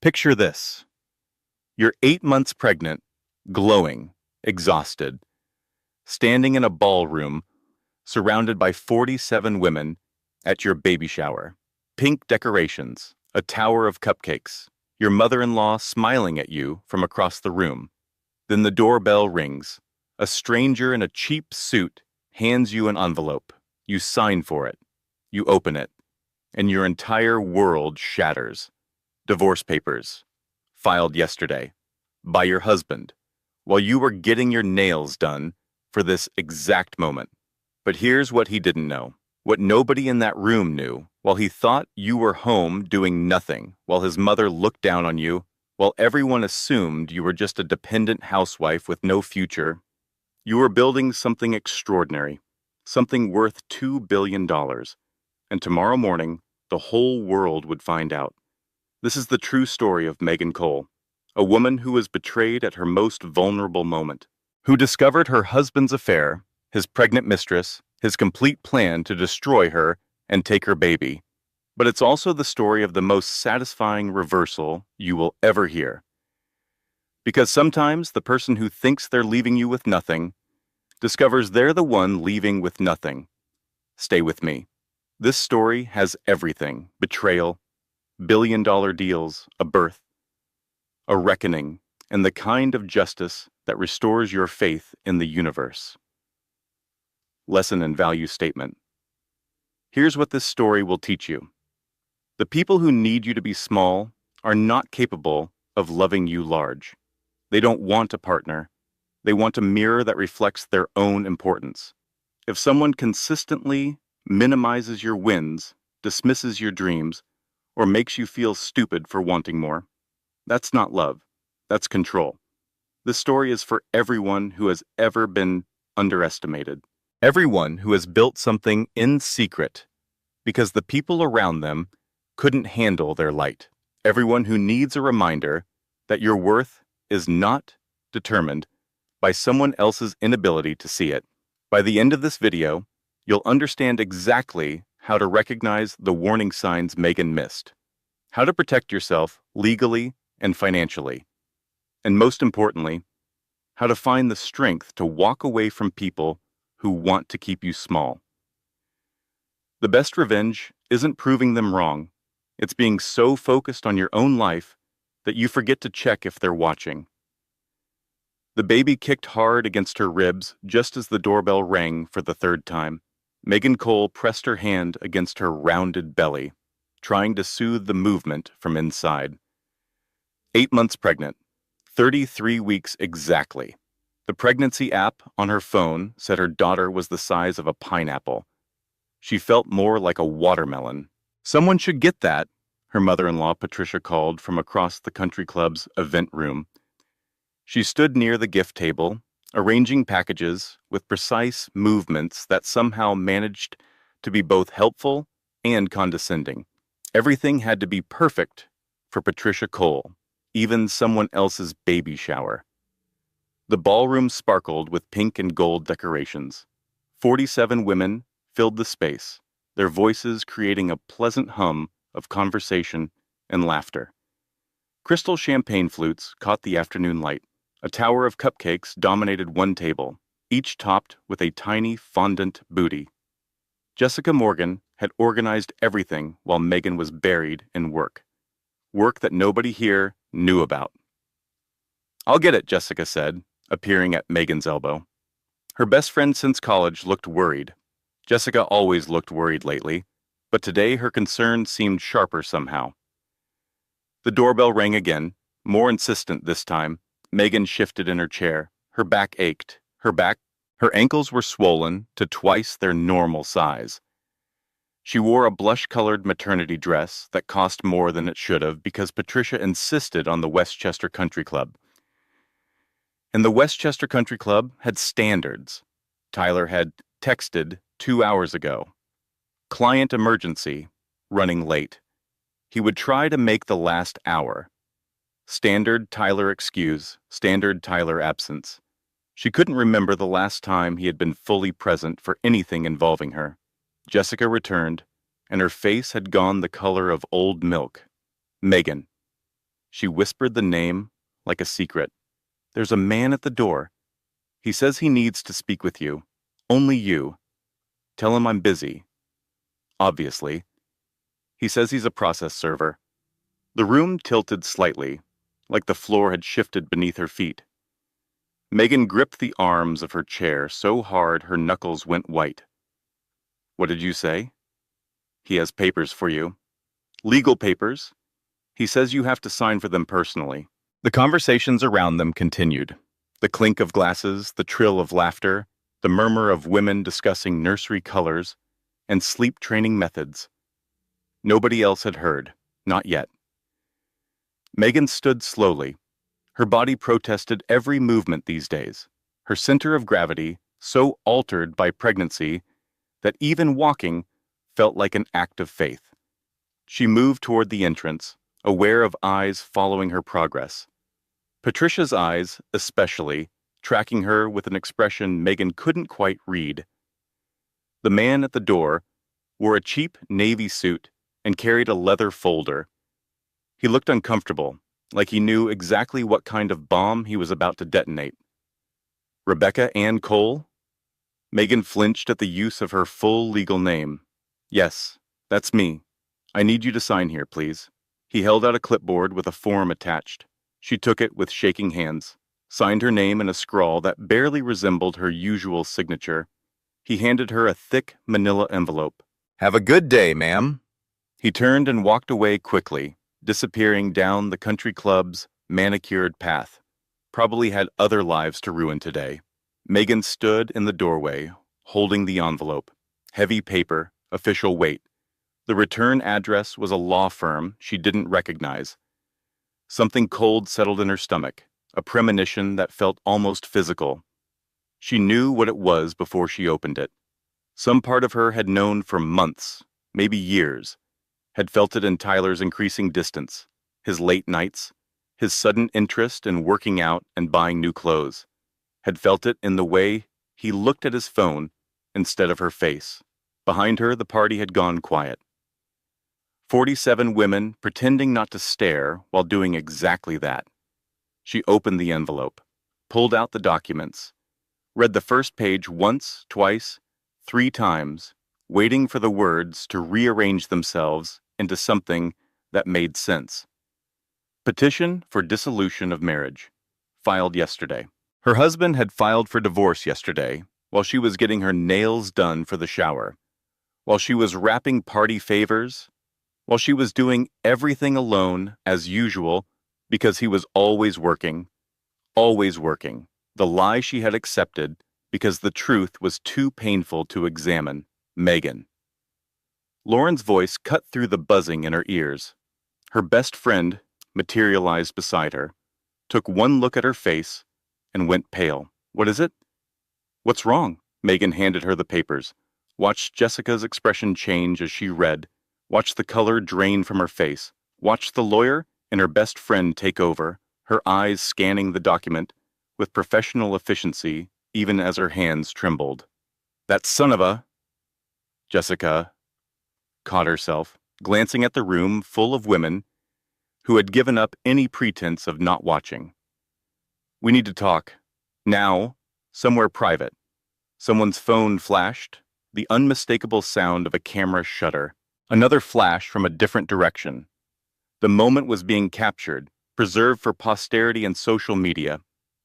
Picture this. You're 8 months pregnant, glowing, exhausted, standing in a ballroom, surrounded by 47 women at your baby shower. Pink decorations, a tower of cupcakes, your mother-in-law smiling at you from across the room. Then the doorbell rings. A stranger in a cheap suit hands you an envelope. You sign for it. You open it. And your entire world shatters. Divorce papers, filed yesterday, by your husband, while you were getting your nails done for this exact moment. But here's what he didn't know, what nobody in that room knew, while he thought you were home doing nothing, while his mother looked down on you, while everyone assumed you were just a dependent housewife with no future. You were building something extraordinary, something worth $2 billion. And tomorrow morning, the whole world would find out. This is the true story of Megan Cole, a woman who was betrayed at her most vulnerable moment, who discovered her husband's affair, his pregnant mistress, his complete plan to destroy her and take her baby. But it's also the story of the most satisfying reversal you will ever hear. Because sometimes the person who thinks they're leaving you with nothing discovers they're the one leaving with nothing. Stay with me. This story has everything: betrayal, billion-dollar deals, a birth, a reckoning, and the kind of justice that restores your faith in the universe. Lesson and value statement. Here's what this story will teach you. The people who need you to be small are not capable of loving you large. They don't want a partner. They want a mirror that reflects their own importance. If someone consistently minimizes your wins, dismisses your dreams, or makes you feel stupid for wanting more, that's not love. That's control. This story is for everyone who has ever been underestimated. Everyone who has built something in secret because the people around them couldn't handle their light. Everyone who needs a reminder that your worth is not determined by someone else's inability to see it. By the end of this video, you'll understand exactly how to recognize the warning signs Megan missed, how to protect yourself legally and financially, and most importantly, how to find the strength to walk away from people who want to keep you small. The best revenge isn't proving them wrong. It's being so focused on your own life that you forget to check if they're watching. The baby kicked hard against her ribs just as the doorbell rang for the third time. Megan Cole pressed her hand against her rounded belly, trying to soothe the movement from inside. 8 months pregnant, 33 weeks exactly. The pregnancy app on her phone said her daughter was the size of a pineapple. She felt more like a watermelon. Someone should get that, her mother-in-law Patricia called from across the country club's event room. She stood near the gift table, arranging packages with precise movements that somehow managed to be both helpful and condescending. Everything had to be perfect for Patricia Cole, even someone else's baby shower. The ballroom sparkled with pink and gold decorations. 47 women filled the space, their voices creating a pleasant hum of conversation and laughter. Crystal champagne flutes caught the afternoon light. A tower of cupcakes dominated one table, each topped with a tiny fondant booty. Jessica Morgan had organized everything while Megan was buried in work. Work that nobody here knew about. "I'll get it," Jessica said, appearing at Megan's elbow. Her best friend since college looked worried. Jessica always looked worried lately, but today her concern seemed sharper somehow. The doorbell rang again, more insistent this time. Megan shifted in her chair. Her back ached. Her ankles were swollen to twice their normal size. She wore a blush-colored maternity dress that cost more than it should have because Patricia insisted on the Westchester Country Club. And the Westchester Country Club had standards. Tyler had texted 2 hours ago. Client emergency, running late. He would try to make the last hour. Standard Tyler excuse, standard Tyler absence. She couldn't remember the last time he had been fully present for anything involving her. Jessica returned, and her face had gone the color of old milk. "Megan." She whispered the name like a secret. There's a man at the door. He says he needs to speak with you. Only you. Tell him I'm busy. Obviously. He says he's a process server. The room tilted slightly, like the floor had shifted beneath her feet. Megan gripped the arms of her chair so hard her knuckles went white. What did you say? He has papers for you. Legal papers. He says you have to sign for them personally. The conversations around them continued. The clink of glasses, the trill of laughter, the murmur of women discussing nursery colors and sleep training methods. Nobody else had heard, not yet. Megan stood slowly. Her body protested every movement these days, her center of gravity so altered by pregnancy that even walking felt like an act of faith. She moved toward the entrance, aware of eyes following her progress. Patricia's eyes, especially, tracking her with an expression Megan couldn't quite read. The man at the door wore a cheap navy suit and carried a leather folder. He looked uncomfortable, like he knew exactly what kind of bomb he was about to detonate. Rebecca Ann Cole? Megan flinched at the use of her full legal name. Yes, that's me. I need you to sign here, please. He held out a clipboard with a form attached. She took it with shaking hands, signed her name in a scrawl that barely resembled her usual signature. He handed her a thick manila envelope. Have a good day, ma'am. He turned and walked away quickly, disappearing down the country club's manicured path. Probably had other lives to ruin today. Megan stood in the doorway, holding the envelope. Heavy paper, official weight. The return address was a law firm she didn't recognize. Something cold settled in her stomach, a premonition that felt almost physical. She knew what it was before she opened it. Some part of her had known for months, maybe years, had felt it in Tyler's increasing distance, his late nights, his sudden interest in working out and buying new clothes, had felt it in the way he looked at his phone instead of her face. Behind her, the party had gone quiet. 47 women pretending not to stare while doing exactly that. She opened the envelope, pulled out the documents, read the first page once, twice, 3 times, waiting for the words to rearrange themselves into something that made sense. Petition for dissolution of marriage, filed yesterday. Her husband had filed for divorce yesterday while she was getting her nails done for the shower, while she was wrapping party favors, while she was doing everything alone as usual because he was always working, the lie she had accepted because the truth was too painful to examine. Megan. Lauren's voice cut through the buzzing in her ears. Her best friend materialized beside her, took one look at her face, and went pale. What is it? What's wrong? Megan handed her the papers, watched Jessica's expression change as she read, watched the color drain from her face, watched the lawyer and her best friend take over, her eyes scanning the document with professional efficiency even as her hands trembled. That son of a... Jessica caught herself, glancing at the room full of women who had given up any pretense of not watching. We need to talk. Now, somewhere private. Someone's phone flashed, the unmistakable sound of a camera shutter. Another flash from a different direction. The moment was being captured, preserved for posterity and social media.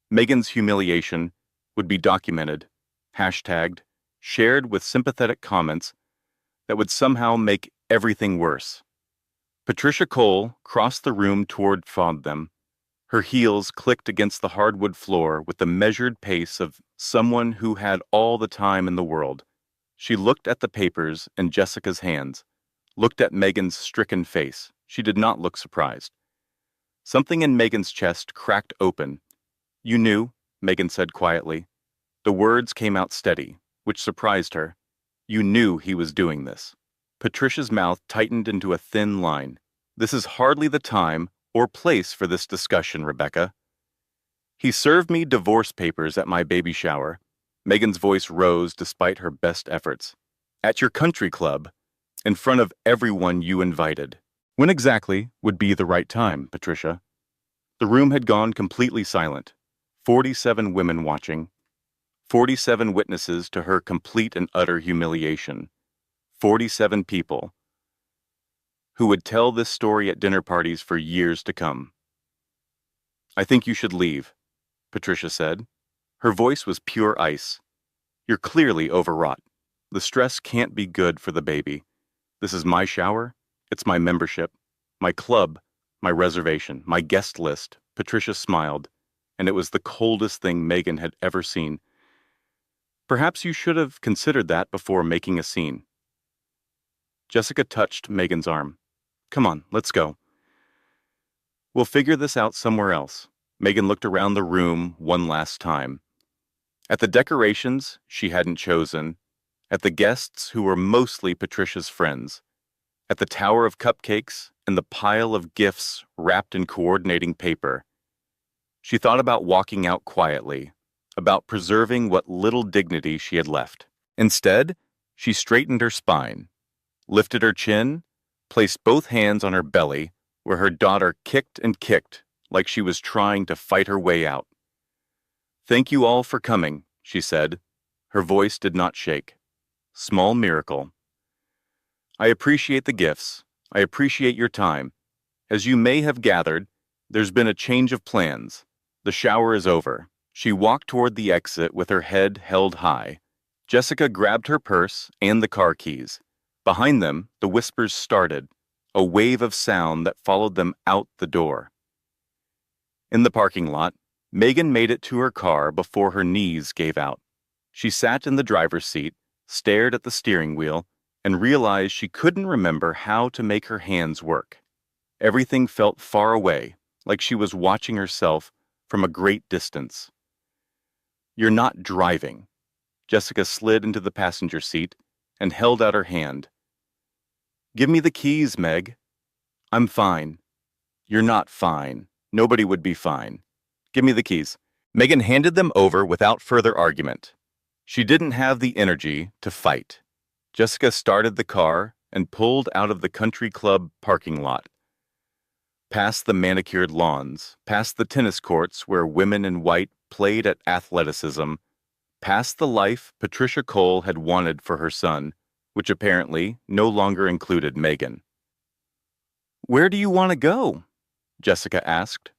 Megan's humiliation would be documented, hashtagged, shared with sympathetic comments that would somehow make everything worse. Patricia Cole crossed the room toward them. Her heels clicked against the hardwood floor with the measured pace of someone who had all the time in the world. She looked at the papers in Jessica's hands, looked at Megan's stricken face. She did not look surprised. Something in Megan's chest cracked open. You knew, Megan said quietly. The words came out steady, which surprised her. You knew he was doing this. Patricia's mouth tightened into a thin line. This is hardly the time or place for this discussion, Rebecca. He served me divorce papers at my baby shower. Megan's voice rose despite her best efforts. At your country club, in front of everyone you invited. When exactly would be the right time, Patricia? The room had gone completely silent. 47 women watching. 47 witnesses to her complete and utter humiliation. 47 people who would tell this story at dinner parties for years to come. "I think you should leave," Patricia said. Her voice was pure ice. "You're clearly overwrought. The stress can't be good for the baby. This is my shower. It's my membership, my club, my reservation, my guest list." Patricia smiled, and it was the coldest thing Megan had ever seen. "Perhaps you should have considered that before making a scene." Jessica touched Megan's arm. "Come on, let's go. We'll figure this out somewhere else." Megan looked around the room one last time. At the decorations she hadn't chosen, at the guests who were mostly Patricia's friends, at the tower of cupcakes and the pile of gifts wrapped in coordinating paper. She thought about walking out quietly, about preserving what little dignity she had left. Instead, she straightened her spine, lifted her chin, placed both hands on her belly, where her daughter kicked and kicked like she was trying to fight her way out. "Thank you all for coming," she said. Her voice did not shake. "Small miracle. I appreciate the gifts. I appreciate your time. As you may have gathered, there's been a change of plans. The shower is over." She walked toward the exit with her head held high. Jessica grabbed her purse and the car keys. Behind them, the whispers started, a wave of sound that followed them out the door. In the parking lot, Megan made it to her car before her knees gave out. She sat in the driver's seat, stared at the steering wheel, and realized she couldn't remember how to make her hands work. Everything felt far away, like she was watching herself from a great distance. "You're not driving." Jessica slid into the passenger seat and held out her hand. "Give me the keys, Meg." "I'm fine." "You're not fine. Nobody would be fine. Give me the keys." Megan handed them over without further argument. She didn't have the energy to fight. Jessica started the car and pulled out of the country club parking lot. Past the manicured lawns, past the tennis courts where women in white played at athleticism, past the life Patricia Cole had wanted for her son, which apparently no longer included Megan. "Where do you want to go?" Jessica asked.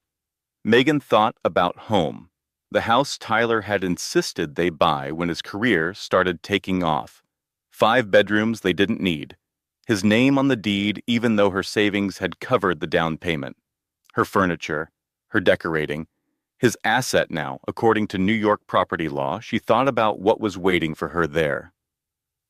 Megan thought about home, the house Tyler had insisted they buy when his career started taking off. 5 bedrooms they didn't need. His name on the deed even though her savings had covered the down payment. Her furniture, her decorating. His asset now, according to New York property law. She thought about what was waiting for her there.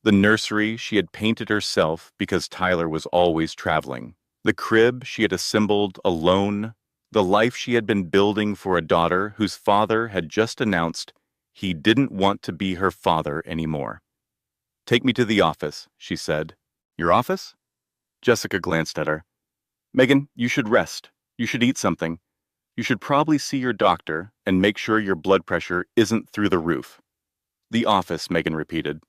The nursery she had painted herself because Tyler was always traveling. The crib she had assembled alone. The life she had been building for a daughter whose father had just announced he didn't want to be her father anymore. "Take me to the office," she said. "Your office?" Jessica glanced at her. "Megan, you should rest. You should eat something. You should probably see your doctor and make sure your blood pressure isn't through the roof." "The office," Megan repeated.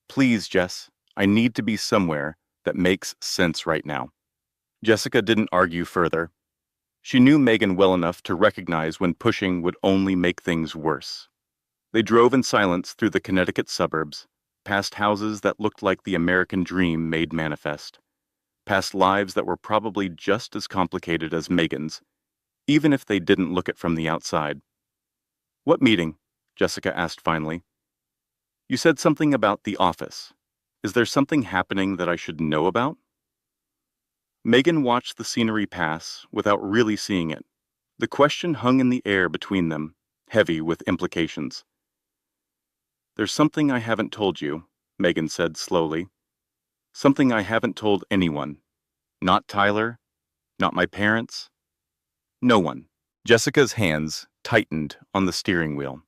"Please, Jess, I need to be somewhere that makes sense right now." Jessica didn't argue further. She knew Megan well enough to recognize when pushing would only make things worse. They drove in silence through the Connecticut suburbs, past houses that looked like the American dream made manifest, past lives that were probably just as complicated as Megan's, even if they didn't look it from the outside. "What meeting?" Jessica asked finally. "You said something about the office. Is there something happening that I should know about?" Megan watched the scenery pass without really seeing it. The question hung in the air between them, heavy with implications. "There's something I haven't told you," Megan said slowly. "Something I haven't told anyone. Not Tyler, not my parents, no one." Jessica's hands tightened on the steering wheel.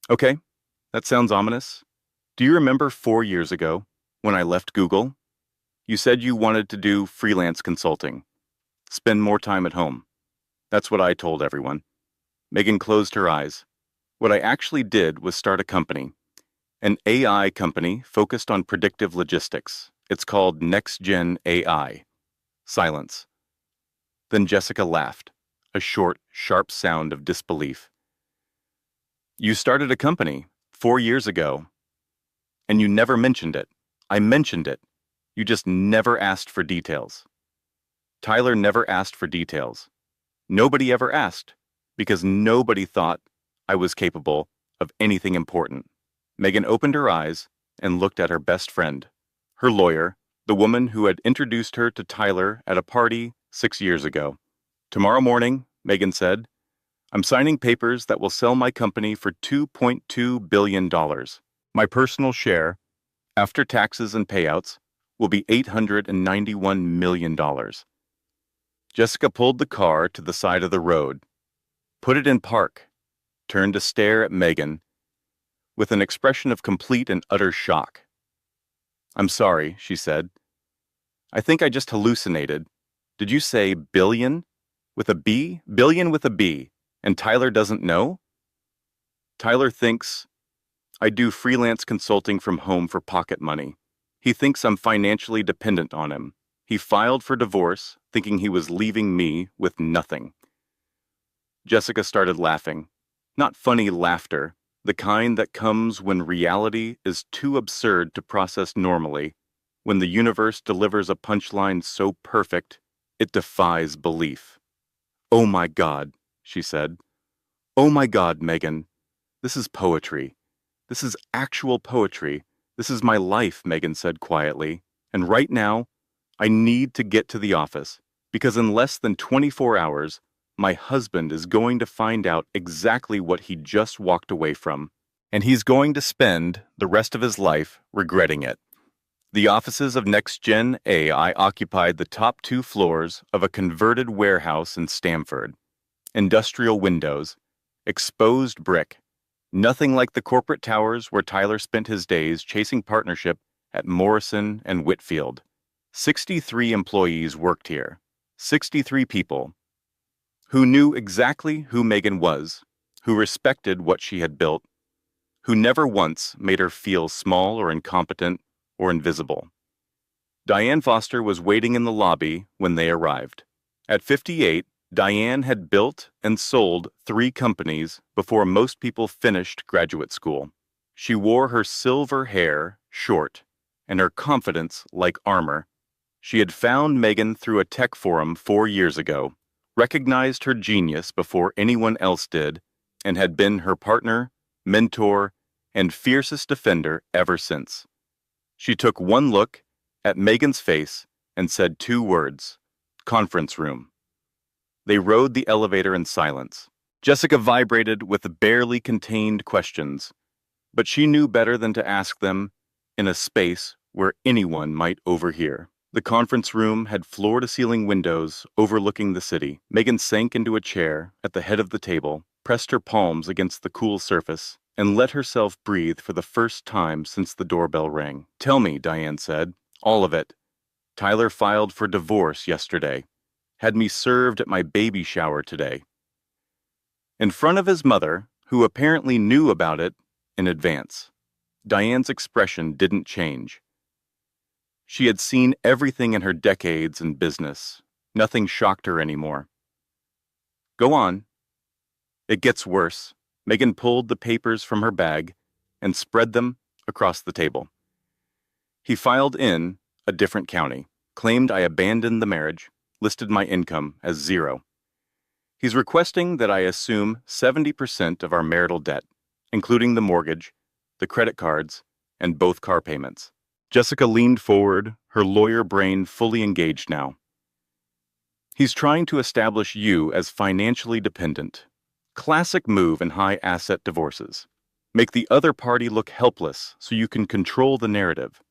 "Okay, that sounds ominous. Do you remember 4 years ago, when I left Google? You said you wanted to do freelance consulting, spend more time at home. That's what I told everyone." Megan closed her eyes. "What I actually did was start a company. An AI company focused on predictive logistics. It's called NextGen AI." Silence. Then Jessica laughed. a short, sharp sound of disbelief. You started a company 4 years ago, and you never mentioned it. I mentioned it. You just never asked for details. Tyler never asked for details. Nobody ever asked, because nobody thought I was capable of anything important. Megan opened her eyes and looked at her best friend, her lawyer, the woman who had introduced her to Tyler at a party 6 years ago. Tomorrow morning, Megan said, I'm signing papers that will sell my company for $2.2 billion. My personal share, after taxes and payouts, will be $891 million. Jessica pulled the car to the side of the road, put it in park, turned to stare at Megan with an expression of complete and utter shock. I'm sorry, she said. I think I just hallucinated. Did you say billion? With a B? Billion with a B. And Tyler doesn't know? Tyler thinks I do freelance consulting from home for pocket money. He thinks I'm financially dependent on him. He filed for divorce, thinking he was leaving me with nothing. Jessica started laughing. Not funny laughter, the kind that comes when reality is too absurd to process normally, when the universe delivers a punchline so perfect, it defies belief. Oh my God, she said. Oh my God, Megan. This is poetry. This is actual poetry. This is my life, Megan said quietly. And right now, I need to get to the office, because in less than 24 hours, my husband is going to find out exactly what he just walked away from, and he's going to spend the rest of his life regretting it. The offices of NextGen AI occupied the top 2 floors of a converted warehouse in Stamford. Industrial windows, exposed brick, nothing like the corporate towers where Tyler spent his days chasing partnership at Morrison and Whitfield. 63 employees worked here. 63 people who knew exactly who Megan was, who respected what she had built, who never once made her feel small or incompetent or invisible. Diane Foster was waiting in the lobby when they arrived. At 58, Diane had built and sold 3 companies before most people finished graduate school. She wore her silver hair short and her confidence like armor. She had found Megan through a tech forum 4 years ago, recognized her genius before anyone else did, and had been her partner, mentor, and fiercest defender ever since. She took one look at Megan's face and said 2 words, conference room. They rode the elevator in silence. Jessica vibrated with barely contained questions, but she knew better than to ask them in a space where anyone might overhear. The conference room had floor-to-ceiling windows overlooking the city. Megan sank into a chair at the head of the table, pressed her palms against the cool surface, and let herself breathe for the first time since the doorbell rang. Tell me, Diane said. All of it. Tyler filed for divorce yesterday. Had me served at my baby shower today. In front of his mother, who apparently knew about it in advance. Diane's expression didn't change. She had seen everything in her decades in business. Nothing shocked her anymore. Go on. It gets worse. Megan pulled the papers from her bag and spread them across the table. He filed in a different county, claimed I abandoned the marriage, listed my income as 0. He's requesting that I assume 70% of our marital debt, including the mortgage, the credit cards, and both car payments. Jessica leaned forward, her lawyer brain fully engaged now. He's trying to establish you as financially dependent. Classic move in high-asset divorces. Make the other party look helpless so you can control the narrative.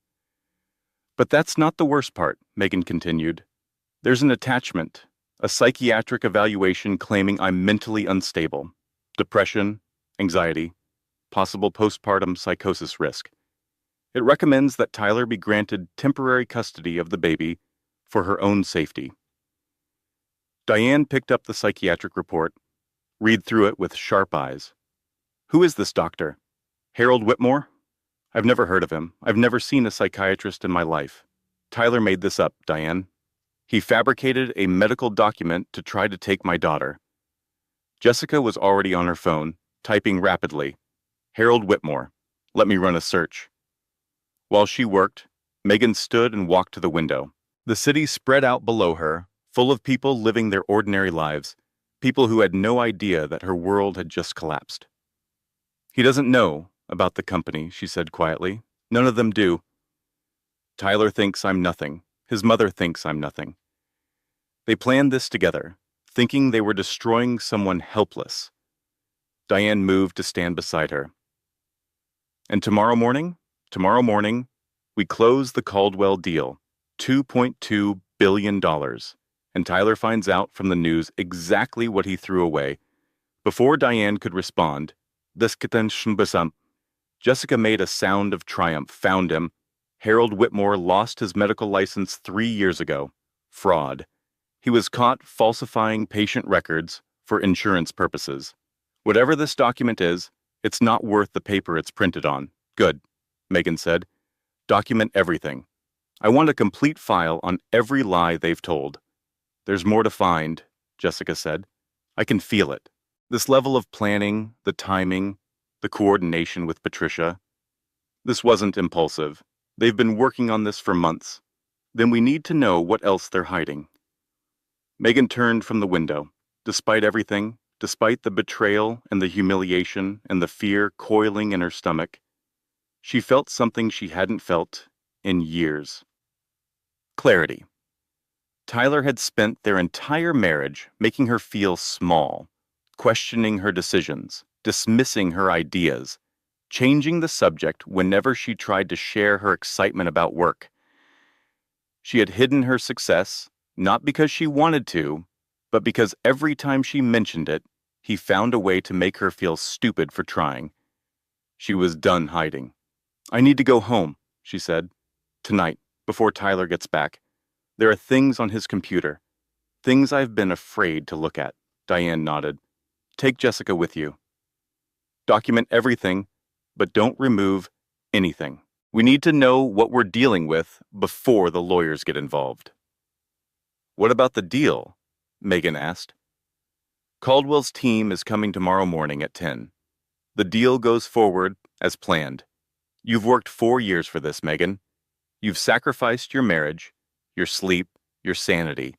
But that's not the worst part, Megan continued. There's an attachment, a psychiatric evaluation claiming I'm mentally unstable. Depression, anxiety, possible postpartum psychosis risk. It recommends that Tyler be granted temporary custody of the baby for her own safety. Diane picked up the psychiatric report, read through it with sharp eyes. Who is this doctor? Harold Whitmore? I've never heard of him. I've never seen a psychiatrist in my life. Tyler made this up, Diane. He fabricated a medical document to try to take my daughter. Jessica was already on her phone, typing rapidly. Harold Whitmore. Let me run a search. While she worked, Megan stood and walked to the window. The city spread out below her, full of people living their ordinary lives, people who had no idea that her world had just collapsed. He doesn't know about the company, she said quietly. None of them do. Tyler thinks I'm nothing. His mother thinks I'm nothing. They planned this together, thinking they were destroying someone helpless. Diane moved to stand beside her. And tomorrow morning, we close the Caldwell deal, $2.2 billion, and Tyler finds out from the news exactly what he threw away. Before Diane could respond, Jessica made a sound of triumph, found him. Harold Whitmore lost his medical license 3 years ago. Fraud. He was caught falsifying patient records for insurance purposes. Whatever this document is, it's not worth the paper it's printed on. Good, Megan said. Document everything. I want a complete file on every lie they've told. There's more to find, Jessica said. I can feel it. This level of planning, the timing, the coordination with Patricia. This wasn't impulsive. They've been working on this for months. Then we need to know what else they're hiding. Megan turned from the window. Despite everything, despite the betrayal and the humiliation and the fear coiling in her stomach, she felt something she hadn't felt in years. Clarity. Tyler had spent their entire marriage making her feel small, questioning her decisions, dismissing her ideas, changing the subject whenever she tried to share her excitement about work. She had hidden her success, not because she wanted to, but because every time she mentioned it, he found a way to make her feel stupid for trying. She was done hiding. I need to go home, she said. Tonight, before Tyler gets back. There are things on his computer. Things I've been afraid to look at. Diane nodded. Take Jessica with you. Document everything, but don't remove anything. We need to know what we're dealing with before the lawyers get involved. What about the deal? Megan asked. Caldwell's team is coming tomorrow morning at 10. The deal goes forward as planned. You've worked 4 years for this, Megan. You've sacrificed your marriage, your sleep, your sanity.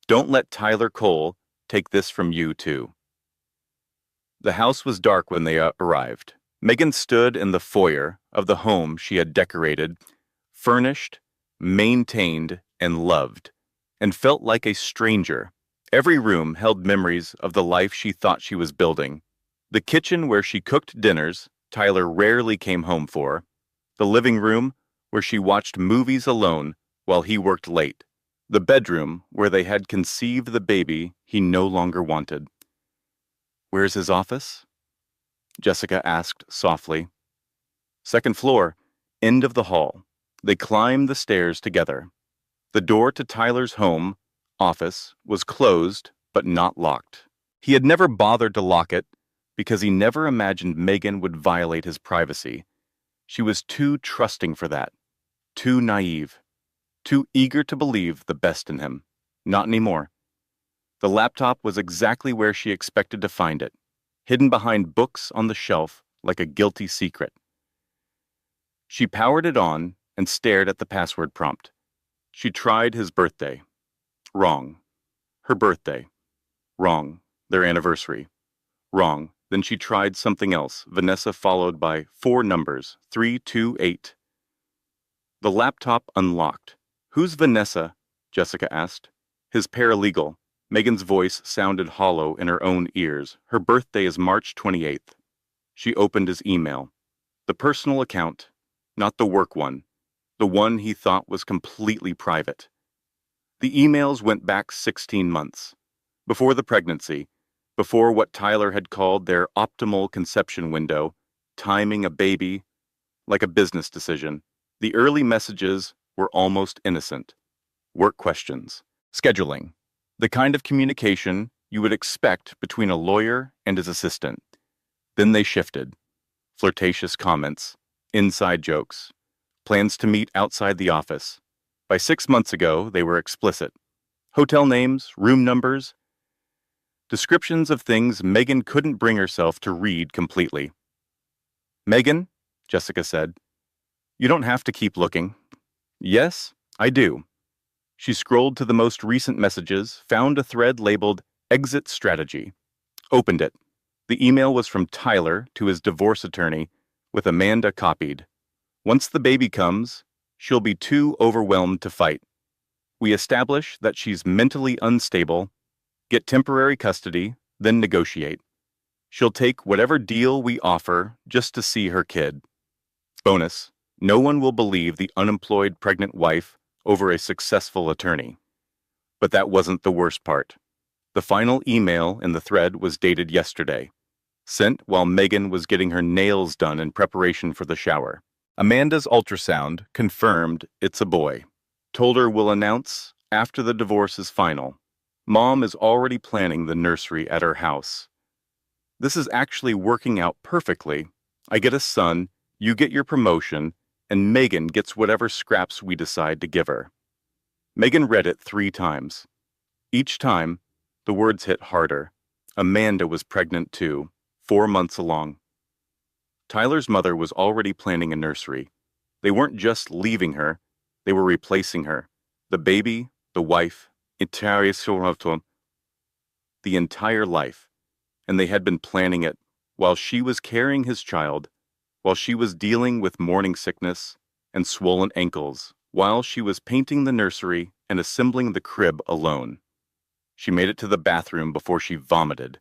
Don't let Tyler Cole take this from you, too. The house was dark when they arrived. Megan stood in the foyer of the home she had decorated, furnished, maintained, and loved, and felt like a stranger. Every room held memories of the life she thought she was building. The kitchen where she cooked dinners Tyler rarely came home for. The living room where she watched movies alone while he worked late. The bedroom where they had conceived the baby he no longer wanted. Where's his office? Jessica asked softly. Second floor, end of the hall. They climbed the stairs together. The door to Tyler's home, office, was closed but not locked. He had never bothered to lock it because he never imagined Megan would violate his privacy. She was too trusting for that, too naive, too eager to believe the best in him. Not anymore. The laptop was exactly where she expected to find it, hidden behind books on the shelf like a guilty secret. She powered it on and stared at the password prompt. She tried his birthday. Wrong. Her birthday. Wrong. Their anniversary. Wrong. Then she tried something else, Vanessa followed by 4 numbers, 328. The laptop unlocked. Who's Vanessa? Jessica asked. His paralegal. Megan's voice sounded hollow in her own ears. Her birthday is March 28th. She opened his email. The personal account, not the work one. The one he thought was completely private. The emails went back 16 months. Before the pregnancy, before what Tyler had called their optimal conception window, timing a baby, like a business decision. The early messages were almost innocent. Work questions. Scheduling. The kind of communication you would expect between a lawyer and his assistant. Then they shifted. Flirtatious comments. Inside jokes. Plans to meet outside the office. By 6 months ago, they were explicit. Hotel names, room numbers. Descriptions of things Megan couldn't bring herself to read completely. "Megan," Jessica said, "you don't have to keep looking." "Yes, I do." She scrolled to the most recent messages, found a thread labeled Exit Strategy, opened it. The email was from Tyler to his divorce attorney, with Amanda copied. "Once the baby comes, she'll be too overwhelmed to fight. We establish that she's mentally unstable, get temporary custody, then negotiate. She'll take whatever deal we offer just to see her kid. Bonus, no one will believe the unemployed pregnant wife over a successful attorney." But that wasn't the worst part. The final email in the thread was dated yesterday, sent while Megan was getting her nails done in preparation for the shower. Amanda's ultrasound confirmed it's a boy. Told her we'll announce after the divorce is final. Mom is already planning the nursery at her house. This is actually working out perfectly. I get a son, you get your promotion, and Megan gets whatever scraps we decide to give her. Megan read it 3 times. Each time, the words hit harder. Amanda was pregnant too, 4 months along. Tyler's mother was already planning a nursery. They weren't just leaving her, they were replacing her. The baby, the wife, the entire life. And they had been planning it while she was carrying his child, while she was dealing with morning sickness and swollen ankles, while she was painting the nursery and assembling the crib alone. She made it to the bathroom before she vomited.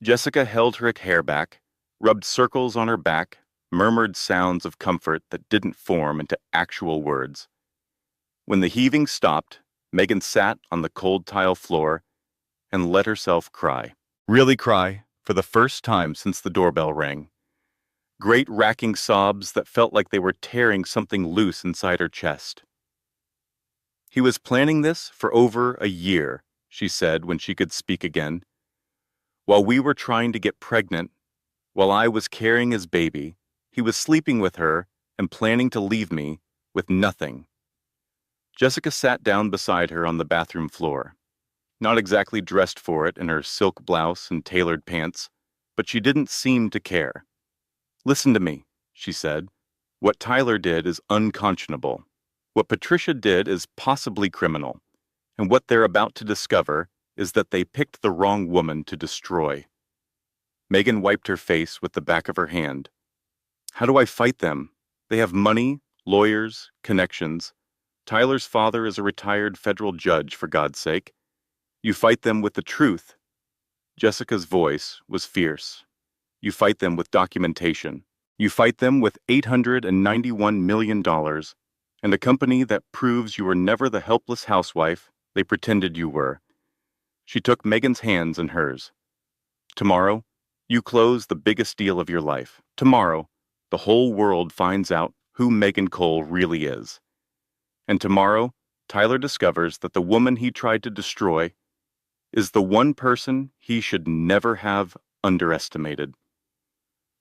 Jessica held her hair back, rubbed circles on her back, murmured sounds of comfort that didn't form into actual words. When the heaving stopped, Megan sat on the cold tile floor and let herself cry. Really cry, for the first time since the doorbell rang. Great racking sobs that felt like they were tearing something loose inside her chest. "He was planning this for over a year," she said when she could speak again. "While we were trying to get pregnant, while I was carrying his baby, he was sleeping with her and planning to leave me with nothing." Jessica sat down beside her on the bathroom floor. Not exactly dressed for it in her silk blouse and tailored pants, but she didn't seem to care. "Listen to me," she said. "What Tyler did is unconscionable. What Patricia did is possibly criminal. And what they're about to discover is that they picked the wrong woman to destroy." Megan wiped her face with the back of her hand. "How do I fight them? They have money, lawyers, connections. Tyler's father is a retired federal judge, for God's sake. You fight them with the truth." Jessica's voice was fierce. "You fight them with documentation. You fight them with $891 million and a company that proves you were never the helpless housewife they pretended you were." She took Megan's hands in hers. "Tomorrow, you close the biggest deal of your life. Tomorrow, the whole world finds out who Megan Cole really is. And tomorrow, Tyler discovers that the woman he tried to destroy is the one person he should never have underestimated."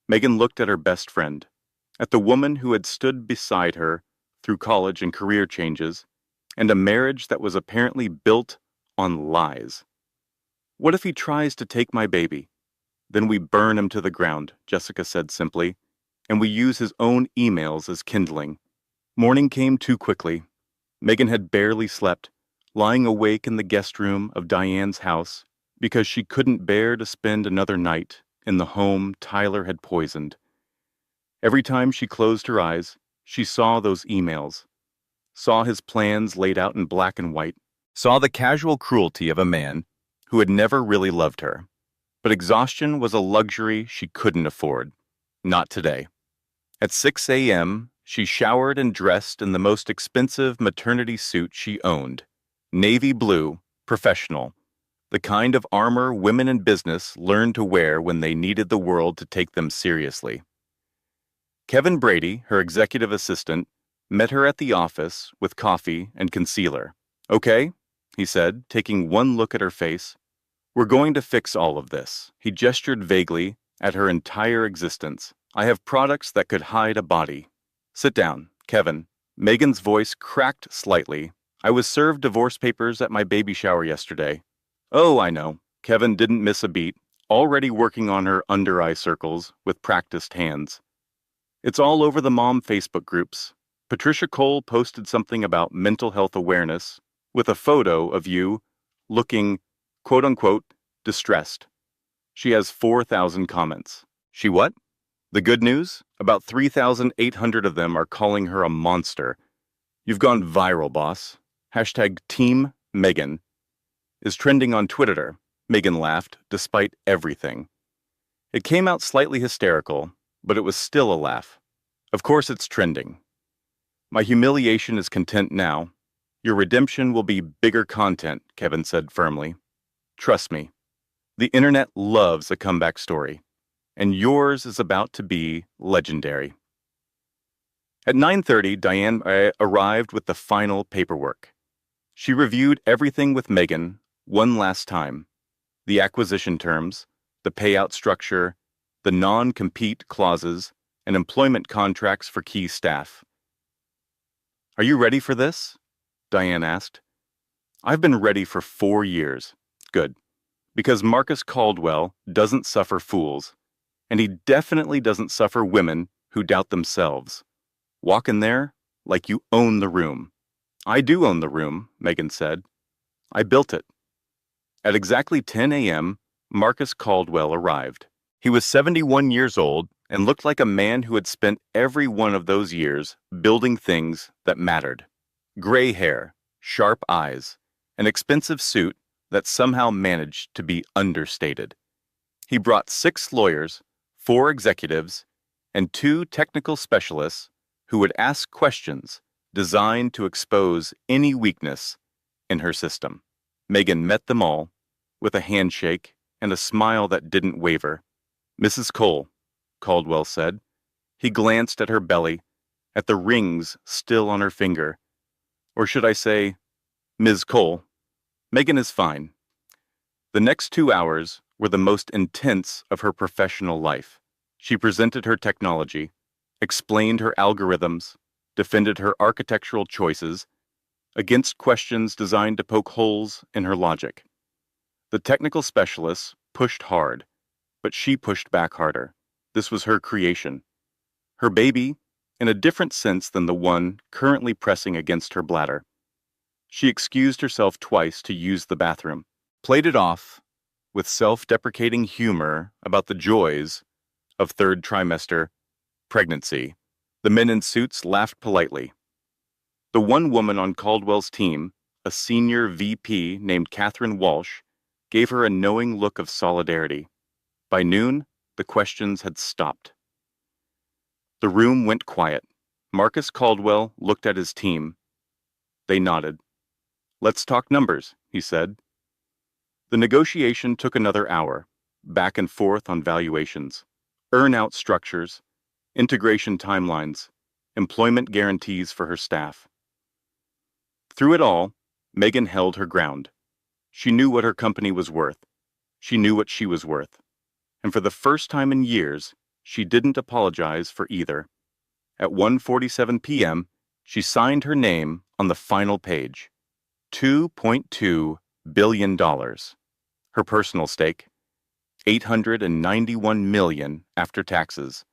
Megan looked at her best friend, at the woman who had stood beside her through college and career changes, and a marriage that was apparently built on lies. "What if he tries to take my baby? Then we burn him to the ground," Jessica said simply, "and we use his own emails as kindling." Morning came too quickly. Megan had barely slept, lying awake in the guest room of Diane's house because she couldn't bear to spend another night in the home Tyler had poisoned. Every time she closed her eyes, she saw those emails, saw his plans laid out in black and white, saw the casual cruelty of a man who had never really loved her. But exhaustion was a luxury she couldn't afford. Not today. At 6 a.m., she showered and dressed in the most expensive maternity suit she owned. Navy blue, professional. The kind of armor women in business learned to wear when they needed the world to take them seriously. Kevin Brady, her executive assistant, met her at the office with coffee and concealer. "Okay," he said, taking one look at her face. "We're going to fix all of this." He gestured vaguely at her entire existence. "I have products that could hide a body." "Sit down, Kevin." Megan's voice cracked slightly. "I was served divorce papers at my baby shower yesterday." "Oh, I know. Kevin didn't miss a beat, already working on her under-eye circles with practiced hands. It's all over the mom Facebook groups. Patricia Cole posted something about mental health awareness with a photo of you looking, quote-unquote, distressed. She has 4,000 comments. She what? The good news? About 3,800 of them are calling her a monster. You've gone viral, boss. Hashtag Team Megan is trending on Twitter. Megan laughed, despite everything. It came out slightly hysterical, but it was still a laugh. Of course it's trending. My humiliation is content now. Your redemption will be bigger content, Kevin said firmly. Trust me. The internet loves a comeback story, and yours is about to be legendary. At 9:30, Diane arrived with the final paperwork. She reviewed everything with Megan one last time. The acquisition terms, the payout structure, the non-compete clauses, and employment contracts for key staff. Are you ready for this? Diane asked. I've been ready for 4 years. Good. Because Marcus Caldwell doesn't suffer fools, and he definitely doesn't suffer women who doubt themselves. Walk in there like you own the room. I do own the room, Megan said. I built it. At exactly 10 a.m., Marcus Caldwell arrived. He was 71 years old and looked like a man who had spent every one of those years building things that mattered. Gray hair, sharp eyes, an expensive suit that somehow managed to be understated. He brought 6 lawyers, 4 executives, and 2 technical specialists who would ask questions designed to expose any weakness in her system. Megan met them all with a handshake and a smile that didn't waver. Mrs. Cole, Caldwell said. He glanced at her belly, at the rings still on her finger. Or should I say, Ms. Cole, Megan is fine. The next 2 hours were the most intense of her professional life. She presented her technology, explained her algorithms, defended her architectural choices against questions designed to poke holes in her logic. The technical specialists pushed hard, but she pushed back harder. This was her creation. Her baby, in a different sense than the one currently pressing against her bladder. She excused herself twice to use the bathroom, played it off with self-deprecating humor about the joys of third trimester pregnancy. The men in suits laughed politely. The one woman on Caldwell's team, a senior VP named Catherine Walsh, gave her a knowing look of solidarity. By noon, the questions had stopped. The room went quiet. Marcus Caldwell looked at his team. They nodded. Let's talk numbers, he said. The negotiation took another hour, back and forth on valuations, earn-out structures, integration timelines, employment guarantees for her staff. Through it all, Megan held her ground. She knew what her company was worth. She knew what she was worth. And for the first time in years, she didn't apologize for either. At 1:47 p.m., she signed her name on the final page. $2.2 billion. Her personal stake, $891 million after taxes.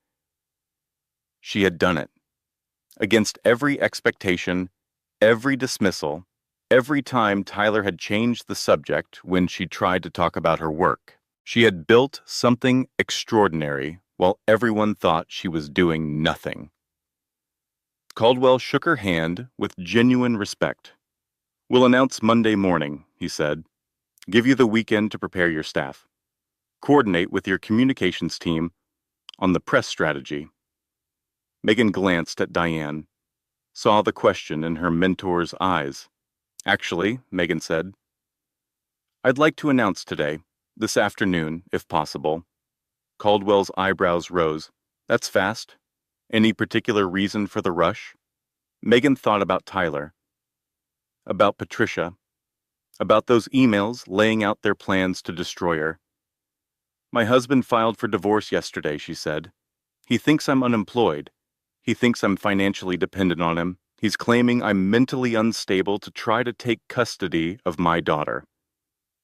She had done it. Against every expectation, every dismissal, every time Tyler had changed the subject when she tried to talk about her work. She had built something extraordinary while everyone thought she was doing nothing. Caldwell shook her hand with genuine respect. We'll announce Monday morning, he said. Give you the weekend to prepare your staff. Coordinate with your communications team on the press strategy. Megan glanced at Diane, saw the question in her mentor's eyes. Actually, Megan said, I'd like to announce today, this afternoon, if possible. Caldwell's eyebrows rose. That's fast. Any particular reason for the rush? Megan thought about Tyler, about Patricia, about those emails laying out their plans to destroy her. My husband filed for divorce yesterday, she said. He thinks I'm unemployed. He thinks I'm financially dependent on him. He's claiming I'm mentally unstable to try to take custody of my daughter.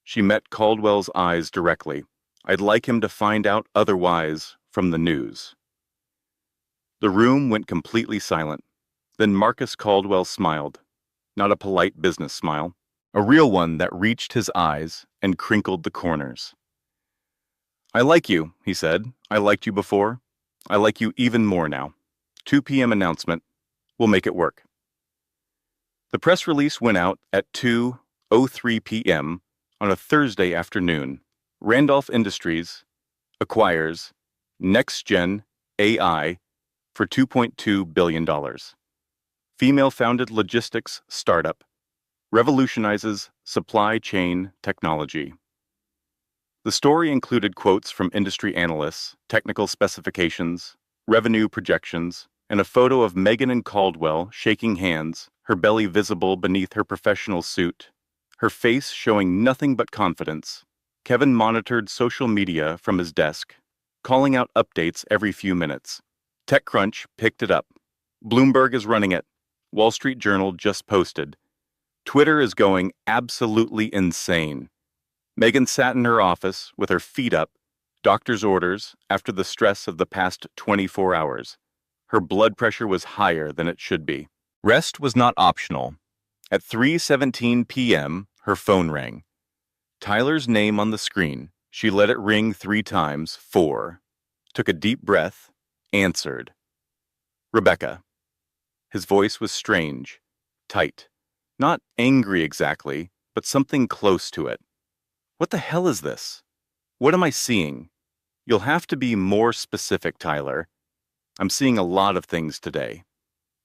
She met Caldwell's eyes directly. I'd like him to find out otherwise from the news. The room went completely silent. Then Marcus Caldwell smiled. Not a polite business smile. A real one that reached his eyes and crinkled the corners. I like you, he said. I liked you before. I like you even more now. 2 p.m. announcement. We'll make it work. The press release went out at 2:03 p.m. on a Thursday afternoon. Randolph Industries acquires NextGen AI for $2.2 billion. Female-founded logistics startup revolutionizes supply chain technology. The story included quotes from industry analysts, technical specifications, revenue projections, and a photo of Megan and Caldwell shaking hands, her belly visible beneath her professional suit, her face showing nothing but confidence. Kevin monitored social media from his desk, calling out updates every few minutes. TechCrunch picked it up. Bloomberg is running it. Wall Street Journal just posted. Twitter is going absolutely insane. Megan sat in her office with her feet up, doctor's orders after the stress of the past 24 hours. Her blood pressure was higher than it should be. Rest was not optional. At 3:17 p.m., her phone rang. Tyler's name on the screen. She let it ring 3 times, 4. Took a deep breath, answered. Rebecca. His voice was strange, tight. Not angry exactly, but something close to it. What the hell is this? What am I seeing? You'll have to be more specific, Tyler. I'm seeing a lot of things today.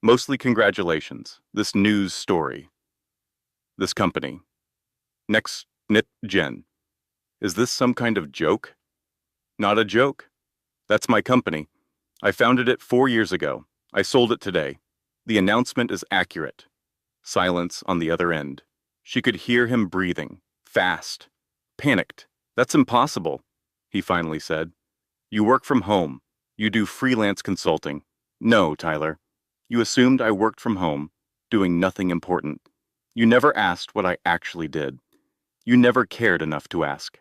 Mostly congratulations. This news story. This company. NextGen. Is this some kind of joke? Not a joke. That's my company. I founded it 4 years ago. I sold it today. The announcement is accurate. Silence on the other end. She could hear him breathing, fast, panicked. That's impossible, he finally said. You work from home. You do freelance consulting. No, Tyler. You assumed I worked from home, doing nothing important. You never asked what I actually did. You never cared enough to ask.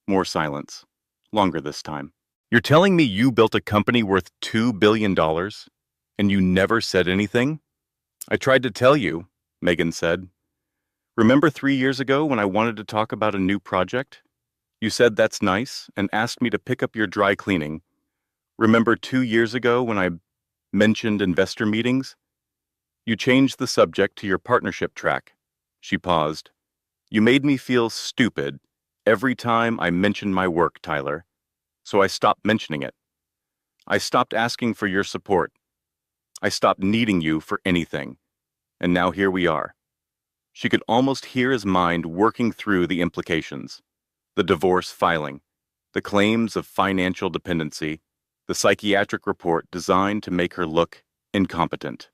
More silence. Longer this time. You're telling me you built a company worth $2 billion, and you never said anything? I tried to tell you, Megan said. Remember 3 years ago when I wanted to talk about a new project? You said that's nice and asked me to pick up your dry cleaning. Remember 2 years ago when I mentioned investor meetings? You changed the subject to your partnership track. She paused. You made me feel stupid every time I mentioned my work, Tyler. So I stopped mentioning it. I stopped asking for your support. I stopped needing you for anything. And now here we are. She could almost hear his mind working through the implications. The divorce filing, the claims of financial dependency, the psychiatric report designed to make her look incompetent.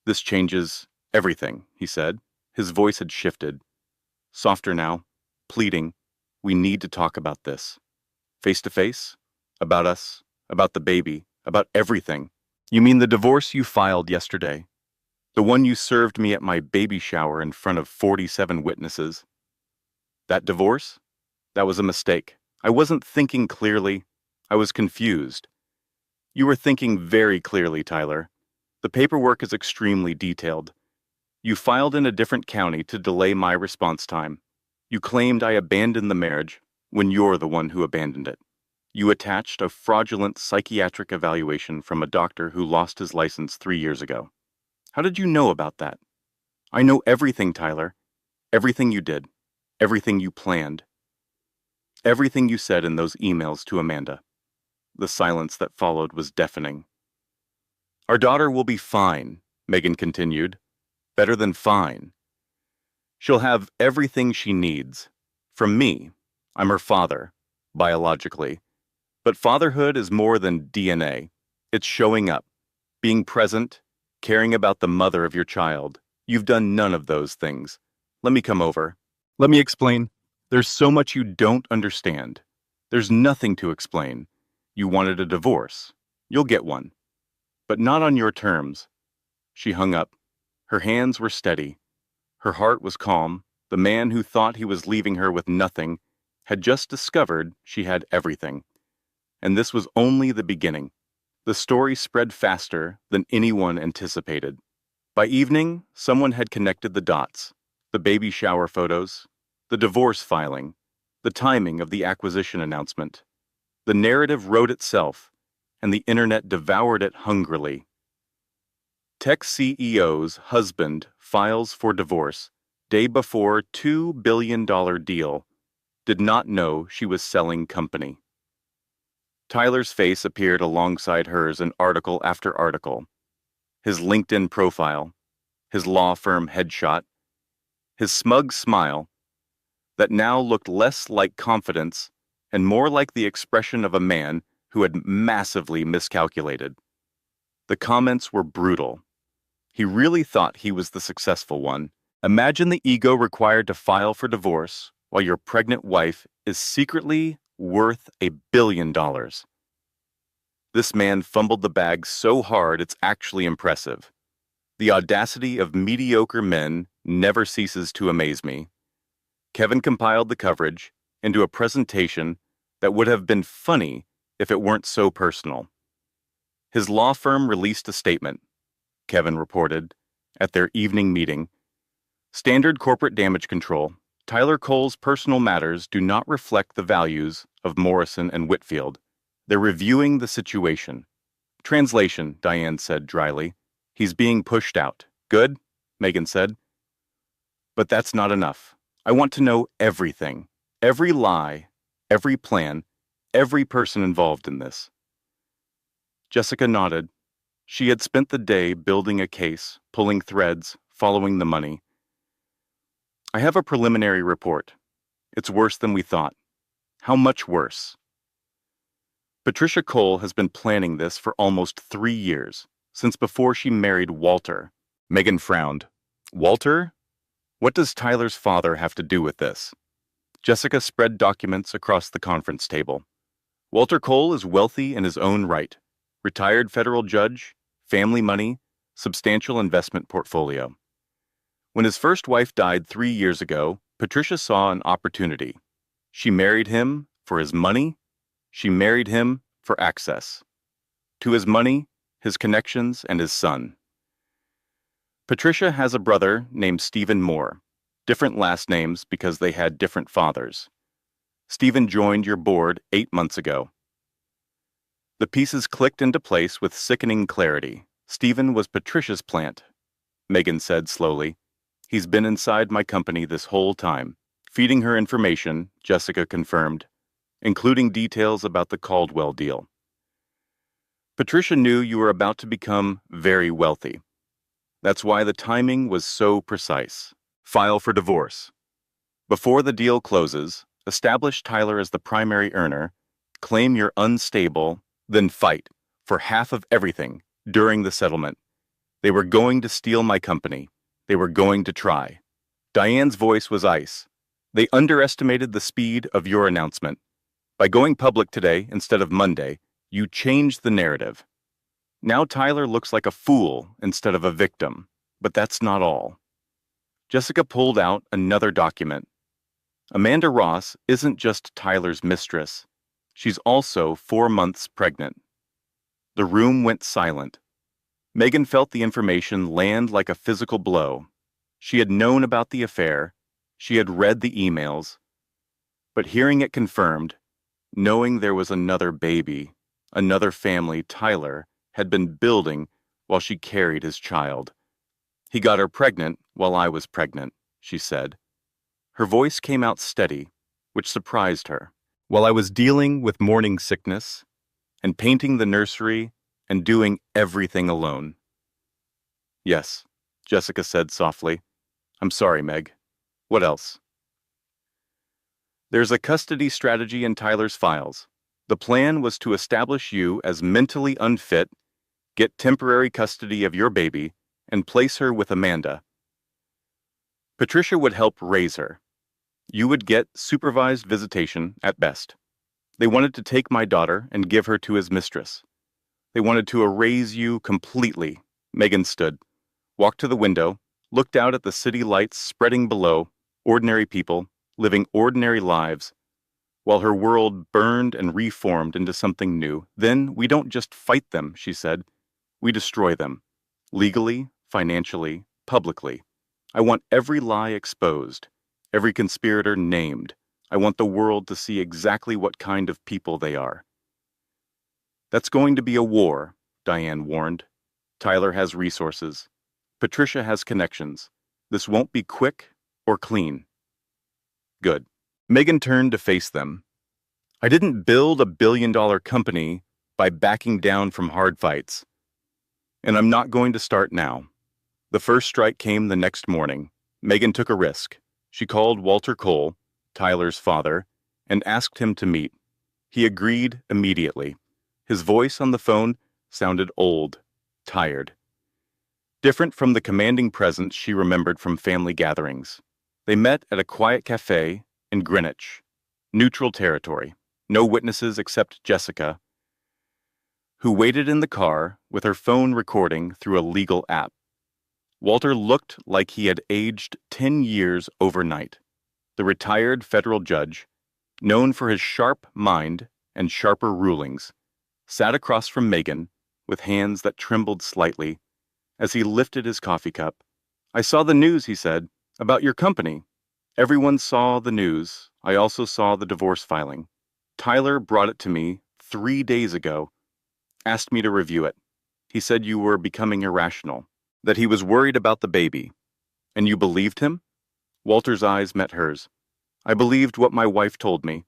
This changes everything, he said. His voice had shifted. Softer now, pleading, we need to talk about this. Face to face? About us? About the baby? About everything? You mean the divorce you filed yesterday? The one you served me at my baby shower in front of 47 witnesses? That divorce? That was a mistake. I wasn't thinking clearly. I was confused. You were thinking very clearly, Tyler. The paperwork is extremely detailed. You filed in a different county to delay my response time. You claimed I abandoned the marriage when you're the one who abandoned it. You attached a fraudulent psychiatric evaluation from a doctor who lost his license 3 years ago. How did you know about that? I know everything, Tyler. Everything you did. Everything you planned. Everything you said in those emails to Amanda. The silence that followed was deafening. Our daughter will be fine, Megan continued. Better than fine. She'll have everything she needs. From me. I'm her father, biologically. But fatherhood is more than DNA. It's showing up, being present, caring about the mother of your child. You've done none of those things. Let me come over. Let me explain. There's so much you don't understand. There's nothing to explain. You wanted a divorce. You'll get one. But not on your terms. She hung up. Her hands were steady. Her heart was calm, The man who thought he was leaving her with nothing had just discovered she had everything. And this was only the beginning. The story spread faster than anyone anticipated. By evening, someone had connected the dots: the baby shower photos, the divorce filing, the timing of the acquisition announcement. The narrative wrote itself, and the internet devoured it hungrily. Tech CEO's husband files for divorce day before $2 billion deal, did not know she was selling company. Tyler's face appeared alongside hers in article after article. His LinkedIn profile, his law firm headshot, his smug smile that now looked less like confidence and more like the expression of a man who had massively miscalculated. The comments were brutal. He really thought he was the successful one. Imagine the ego required to file for divorce while your pregnant wife is secretly worth $1 billion. This man fumbled the bag so hard it's actually impressive. The audacity of mediocre men never ceases to amaze me. Kevin compiled the coverage into a presentation that would have been funny if it weren't so personal. His law firm released a statement, Kevin reported, at their evening meeting. Standard corporate damage control. Tyler Cole's personal matters do not reflect the values of Morrison and Whitfield. They're reviewing the situation. Translation, Diane said dryly. He's being pushed out. Good, Megan said. But that's not enough. I want to know everything. Every lie, every plan, every person involved in this. Jessica nodded. She had spent the day building a case, pulling threads, following the money. I have a preliminary report. It's worse than we thought. How much worse? Patricia Cole has been planning this for almost 3 years, since before she married Walter. Megan frowned. Walter? What does Tyler's father have to do with this? Jessica spread documents across the conference table. Walter Cole is wealthy in his own right. Retired federal judge, family money, substantial investment portfolio. When his first wife died 3 years ago, Patricia saw an opportunity. She married him for his money. She married him for access to his money, his connections, and his son. Patricia has a brother named Stephen Moore, different last names because they had different fathers. Stephen joined your board 8 months ago. The pieces clicked into place with sickening clarity. Stephen was Patricia's plant, Megan said slowly. He's been inside my company this whole time. Feeding her information, Jessica confirmed, including details about the Caldwell deal. Patricia knew you were about to become very wealthy. That's why the timing was so precise. File for divorce. Before the deal closes, establish Tyler as the primary earner, claim you're unstable, then fight for half of everything during the settlement. They were going to steal my company. They were going to try. Diane's voice was ice. They underestimated the speed of your announcement. By going public today instead of Monday, you changed the narrative. Now Tyler looks like a fool instead of a victim, but that's not all. Jessica pulled out another document. Amanda Ross isn't just Tyler's mistress. She's also 4 months pregnant. The room went silent. Megan felt the information land like a physical blow. She had known about the affair. She had read the emails. But hearing it confirmed, knowing there was another baby, another family Tyler had been building while she carried his child. He got her pregnant while I was pregnant, she said. Her voice came out steady, which surprised her. While I was dealing with morning sickness and painting the nursery and doing everything alone. Yes, Jessica said softly. I'm sorry, Meg. What else? There's a custody strategy in Tyler's files. The plan was to establish you as mentally unfit, get temporary custody of your baby, and place her with Amanda. Patricia would help raise her. You would get supervised visitation at best. They wanted to take my daughter and give her to his mistress. They wanted to erase you completely. Megan stood, walked to the window, looked out at the city lights spreading below, ordinary people, living ordinary lives, while her world burned and reformed into something new. Then we don't just fight them, she said. We destroy them. Legally, financially, publicly. I want every lie exposed, every conspirator named. I want the world to see exactly what kind of people they are. That's going to be a war, Diane warned. Tyler has resources. Patricia has connections. This won't be quick or clean. Good. Megan turned to face them. I didn't build a billion-dollar company by backing down from hard fights. And I'm not going to start now. The first strike came the next morning. Megan took a risk. She called Walter Cole, Tyler's father, and asked him to meet. He agreed immediately. His voice on the phone sounded old, tired. Different from the commanding presence she remembered from family gatherings. They met at a quiet cafe in Greenwich. Neutral territory. No witnesses except Jessica, who waited in the car with her phone recording through a legal app. Walter looked like he had aged 10 years overnight. The retired federal judge, known for his sharp mind and sharper rulings, sat across from Megan with hands that trembled slightly as he lifted his coffee cup. I saw the news, he said, about your company. Everyone saw the news. I also saw the divorce filing. Tyler brought it to me 3 days ago, asked me to review it. He said you were becoming irrational, that he was worried about the baby. And you believed him? Walter's eyes met hers. I believed what my wife told me.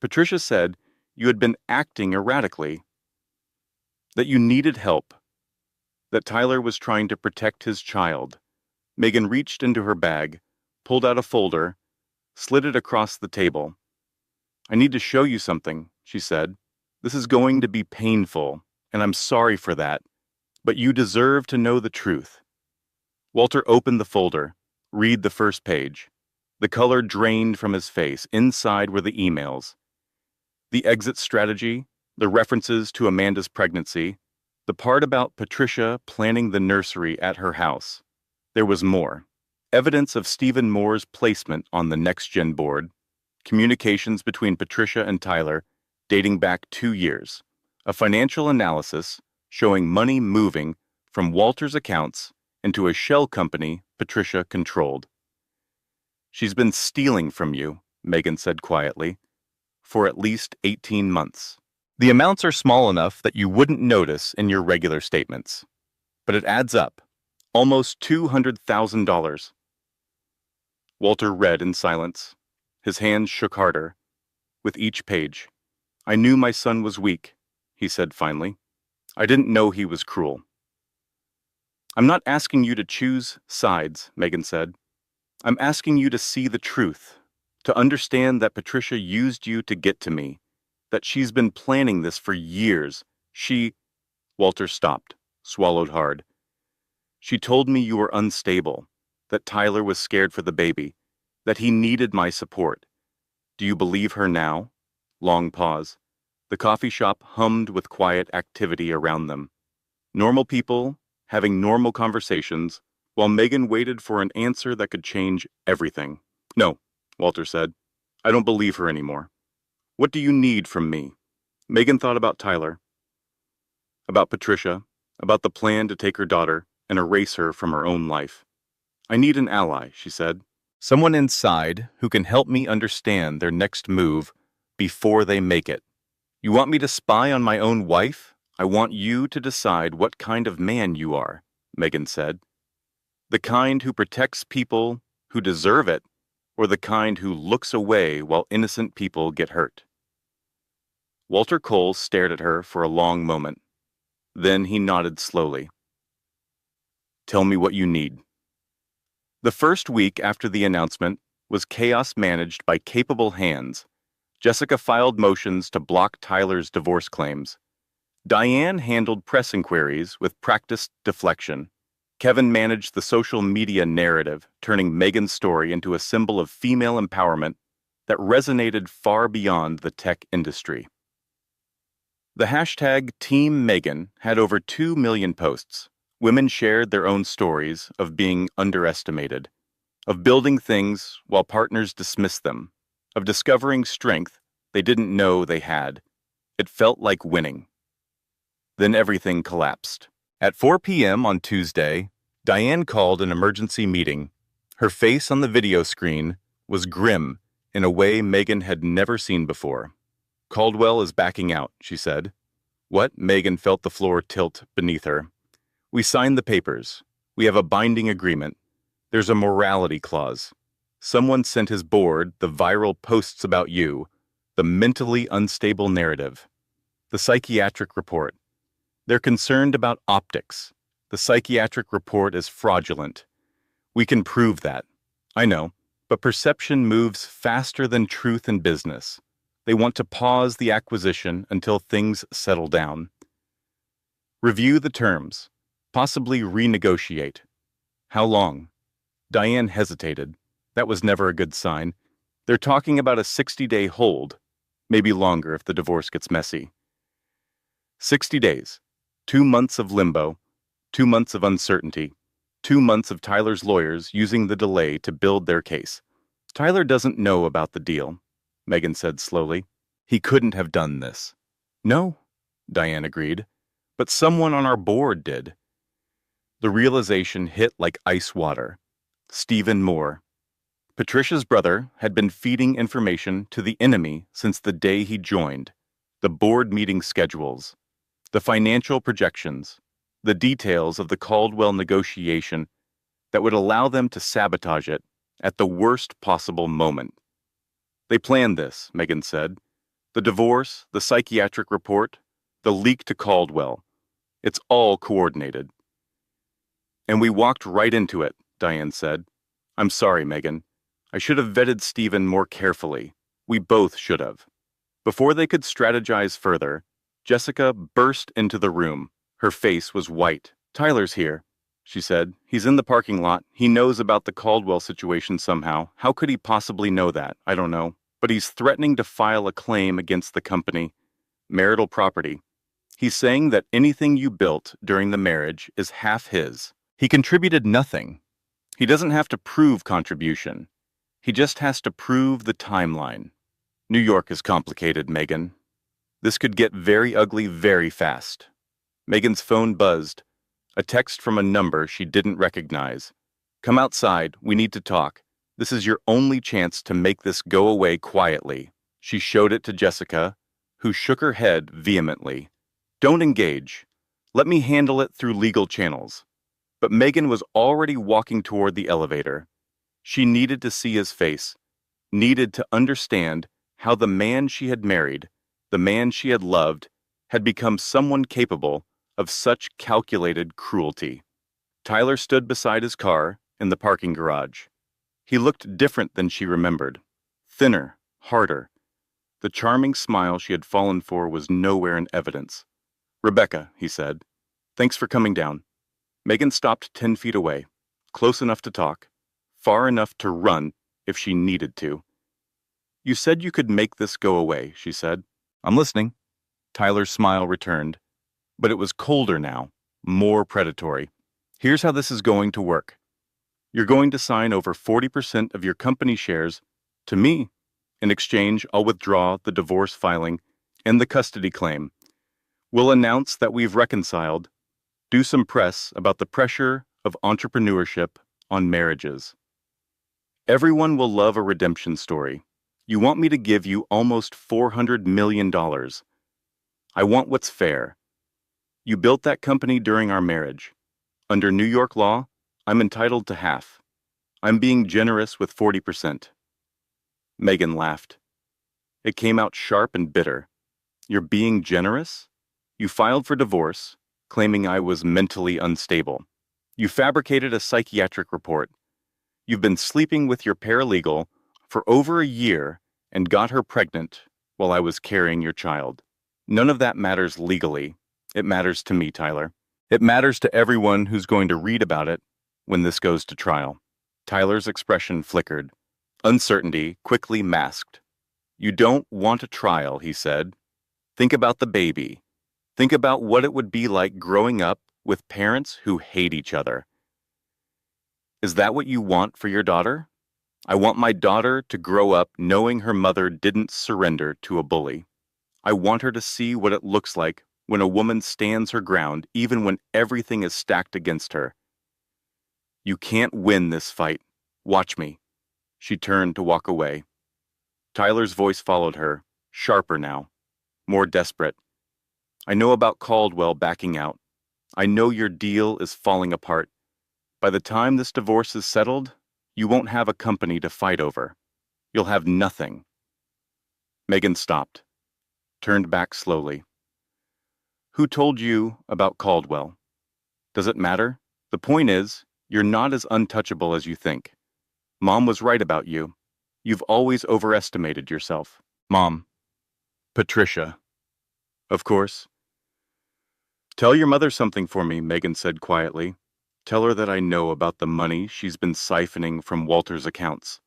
Patricia said you had been acting erratically, that you needed help, that Tyler was trying to protect his child. Megan reached into her bag, pulled out a folder, slid it across the table. I need to show you something, she said. This is going to be painful, and I'm sorry for that, but you deserve to know the truth. Walter opened the folder. Read the first page. The color drained from his face. Inside were the emails. The exit strategy, the references to Amanda's pregnancy, the part about Patricia planning the nursery at her house. There was more. Evidence of Stephen Moore's placement on the Next Gen board, communications between Patricia and Tyler dating back 2 years, a financial analysis showing money moving from Walter's accounts into a shell company Patricia controlled. She's been stealing from you, Megan said quietly, for at least 18 months. The amounts are small enough that you wouldn't notice in your regular statements, but it adds up. Almost $200,000. Walter read in silence. His hands shook harder with each page. I knew my son was weak, he said finally. I didn't know he was cruel. I'm not asking you to choose sides, Megan said. I'm asking you to see the truth, to understand that Patricia used you to get to me, that she's been planning this for years. Walter stopped, swallowed hard. She told me you were unstable, that Tyler was scared for the baby, that he needed my support. Do you believe her now? Long pause. The coffee shop hummed with quiet activity around them. Normal people having normal conversations, while Megan waited for an answer that could change everything. No, Walter said. I don't believe her anymore. What do you need from me? Megan thought about Tyler, about Patricia, about the plan to take her daughter and erase her from her own life. I need an ally, she said. Someone inside who can help me understand their next move before they make it. You want me to spy on my own wife? I want you to decide what kind of man you are, Megan said. The kind who protects people who deserve it, or the kind who looks away while innocent people get hurt. Walter Cole stared at her for a long moment. Then he nodded slowly. Tell me what you need. The first week after the announcement was chaos managed by capable hands. Jessica filed motions to block Tyler's divorce claims. Diane handled press inquiries with practiced deflection. Kevin managed the social media narrative, turning Megan's story into a symbol of female empowerment that resonated far beyond the tech industry. The hashtag Team Megan had over 2 million posts. Women shared their own stories of being underestimated, of building things while partners dismissed them, of discovering strength they didn't know they had. It felt like winning. Then everything collapsed. At 4 p.m. on Tuesday, Diane called an emergency meeting. Her face on the video screen was grim in a way Megan had never seen before. "Caldwell is backing out," she said. "What?" Megan felt the floor tilt beneath her. "We signed the papers. We have a binding agreement. There's a morality clause. Someone sent his board the viral posts about you, the mentally unstable narrative, the psychiatric report. They're concerned about optics. The psychiatric report is fraudulent. We can prove that. I know, but perception moves faster than truth in business. They want to pause the acquisition until things settle down. Review the terms, possibly renegotiate. How long?" Diane hesitated. That was never a good sign. They're talking about a 60-day hold, maybe longer if the divorce gets messy. 60 days. 2 months of limbo, 2 months of uncertainty, 2 months of Tyler's lawyers using the delay to build their case. "Tyler doesn't know about the deal," Megan said slowly. "He couldn't have done this." "No," Diane agreed, "but someone on our board did." The realization hit like ice water. Stephen Moore. Patricia's brother had been feeding information to the enemy since the day he joined. The board meeting schedules, the financial projections, the details of the Caldwell negotiation that would allow them to sabotage it at the worst possible moment. "They planned this," Megan said. "The divorce, the psychiatric report, the leak to Caldwell. It's all coordinated." "And we walked right into it," Diane said. "I'm sorry, Megan. I should have vetted Stephen more carefully. We both should have." Before they could strategize further, Jessica burst into the room. Her face was white. "Tyler's here," she said. "He's in the parking lot. He knows about the Caldwell situation somehow. How could he possibly know that? I don't know. But he's threatening to file a claim against the company. Marital property. He's saying that anything you built during the marriage is half his. He contributed nothing. He doesn't have to prove contribution. He just has to prove the timeline." New York is complicated, Megan. This could get very ugly very fast. Megan's phone buzzed. A text from a number she didn't recognize. "Come outside. We need to talk. This is your only chance to make this go away quietly." She showed it to Jessica, who shook her head vehemently. "Don't engage. Let me handle it through legal channels." But Megan was already walking toward the elevator. She needed to see his face, needed to understand how the man she had married, the man she had loved, had become someone capable of such calculated cruelty. Tyler stood beside his car in the parking garage. He looked different than she remembered. Thinner, harder. The charming smile she had fallen for was nowhere in evidence. "Rebecca," he said, "thanks for coming down." Megan stopped 10 feet away, close enough to talk, far enough to run if she needed to. "You said you could make this go away," she said. "I'm listening." Tyler's smile returned, but it was colder now, more predatory. "Here's how this is going to work. You're going to sign over 40% of your company shares to me. In exchange, I'll withdraw the divorce filing and the custody claim. We'll announce that we've reconciled, do some press about the pressure of entrepreneurship on marriages. Everyone will love a redemption story. You want me to give you almost $400 million. I want what's fair. You built that company during our marriage. Under New York law, I'm entitled to half. I'm being generous with 40%. Megan laughed. It came out sharp and bitter. "You're being generous? You filed for divorce, claiming I was mentally unstable. You fabricated a psychiatric report. You've been sleeping with your paralegal for over a year and got her pregnant while I was carrying your child. None of that matters legally. It matters to me, Tyler. It matters to everyone who's going to read about it when this goes to trial." Tyler's expression flickered. Uncertainty quickly masked. "You don't want a trial," he said. "Think about the baby. Think about what it would be like growing up with parents who hate each other." Is that what you want for your daughter? I want my daughter to grow up knowing her mother didn't surrender to a bully. I want her to see what it looks like when a woman stands her ground even when everything is stacked against her. You can't win this fight. Watch me. She turned to walk away. Tyler's voice followed her, sharper now, more desperate. I know about Caldwell backing out. I know your deal is falling apart. By the time this divorce is settled, you won't have a company to fight over. You'll have nothing. Megan stopped, turned back slowly. Who told you about Caldwell? Does it matter? The point is, you're not as untouchable as you think. Mom was right about you. You've always overestimated yourself. Mom. Patricia. Of course. Tell your mother something for me, Megan said quietly. Tell her that I know about the money she's been siphoning from Walter's accounts.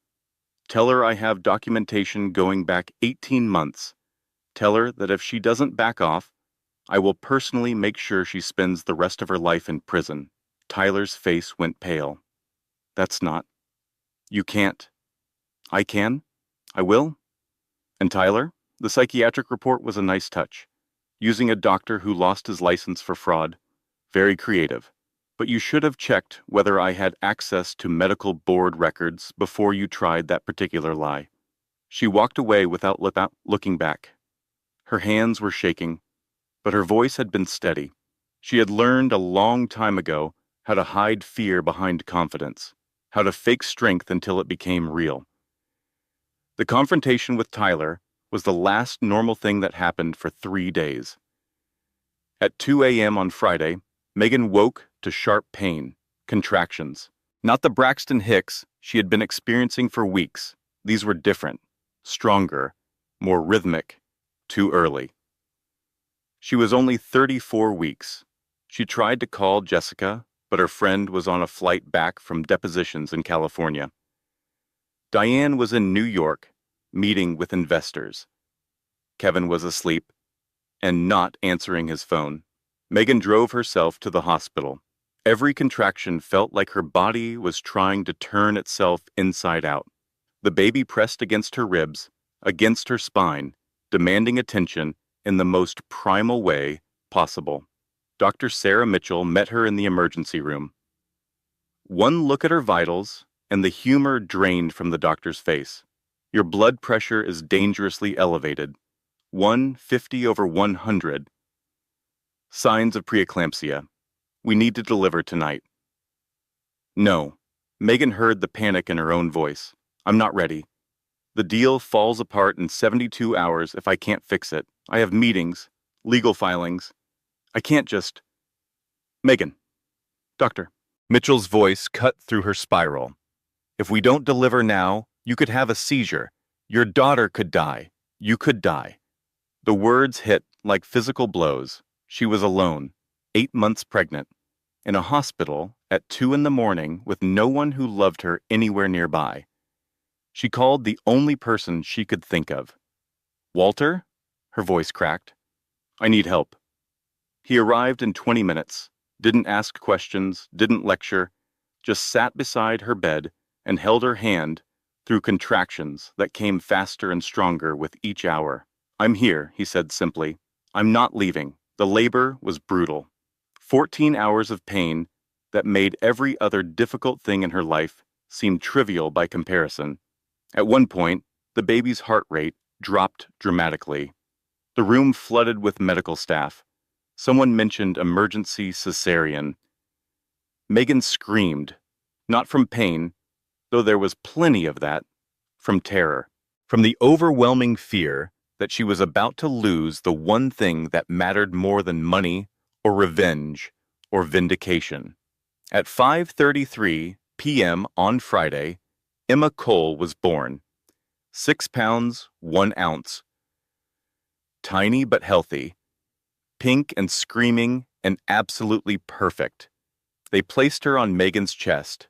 Tell her I have documentation going back 18 months. Tell her that if she doesn't back off, I will personally make sure she spends the rest of her life in prison. Tyler's face went pale. That's not. You can't. I can. I will. And Tyler, the psychiatric report was a nice touch. Using a doctor who lost his license for fraud. Very creative. But you should have checked whether I had access to medical board records before you tried that particular lie. She walked away without looking back. Her hands were shaking, but her voice had been steady. She had learned a long time ago how to hide fear behind confidence, how to fake strength until it became real. The confrontation with Tyler was the last normal thing that happened for 3 days. At 2 a.m. on Friday, Megan woke to sharp pain, contractions. Not the Braxton Hicks she had been experiencing for weeks. These were different, stronger, more rhythmic, too early. She was only 34 weeks. She tried to call Jessica, but her friend was on a flight back from depositions in California. Diane was in New York, meeting with investors. Kevin was asleep and not answering his phone. Megan drove herself to the hospital. Every contraction felt like her body was trying to turn itself inside out. The baby pressed against her ribs, against her spine, demanding attention in the most primal way possible. Dr. Sarah Mitchell met her in the emergency room. One look at her vitals, and the humor drained from the doctor's face. Your blood pressure is dangerously elevated. 150/100. Signs of preeclampsia. We need to deliver tonight. No. Megan heard the panic in her own voice. I'm not ready. The deal falls apart in 72 hours if I can't fix it. I have meetings, legal filings. I can't just... Megan. Doctor. Mitchell's voice cut through her spiral. If we don't deliver now, you could have a seizure. Your daughter could die. You could die. The words hit like physical blows. She was alone, 8 months pregnant, in a hospital at 2 a.m. with no one who loved her anywhere nearby. She called the only person she could think of. Walter? Her voice cracked. I need help. He arrived in 20 minutes, didn't ask questions, didn't lecture, just sat beside her bed and held her hand through contractions that came faster and stronger with each hour. I'm here, he said simply. I'm not leaving. The labor was brutal. 14 hours of pain that made every other difficult thing in her life seem trivial by comparison. At one point, the baby's heart rate dropped dramatically. The room flooded with medical staff. Someone mentioned emergency cesarean. Megan screamed, not from pain, though there was plenty of that, from terror, from the overwhelming fear that she was about to lose the one thing that mattered more than money or revenge or vindication. At 5:33 p.m. on Friday, Emma Cole was born. 6 pounds, 1 ounce. Tiny but healthy, pink and screaming and absolutely perfect. They placed her on Megan's chest,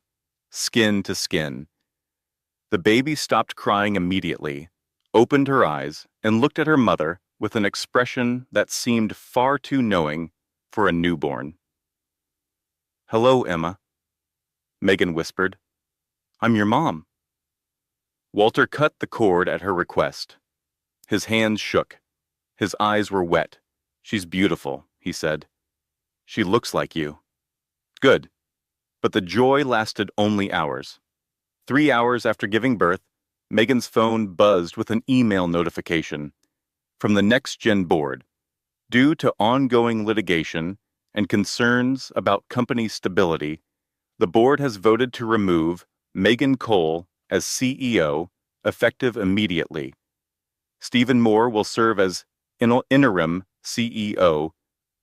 skin to skin. The baby stopped crying immediately, opened her eyes, and looked at her mother with an expression that seemed far too knowing for a newborn. Hello, Emma. Megan whispered. I'm your mom. Walter cut the cord at her request. His hands shook. His eyes were wet. She's beautiful, he said. She looks like you. Good. But the joy lasted only hours. 3 hours after giving birth, Megan's phone buzzed with an email notification from the NextGen board. Due to ongoing litigation and concerns about company stability, the board has voted to remove Megan Cole as CEO, effective immediately. Stephen Moore will serve as interim CEO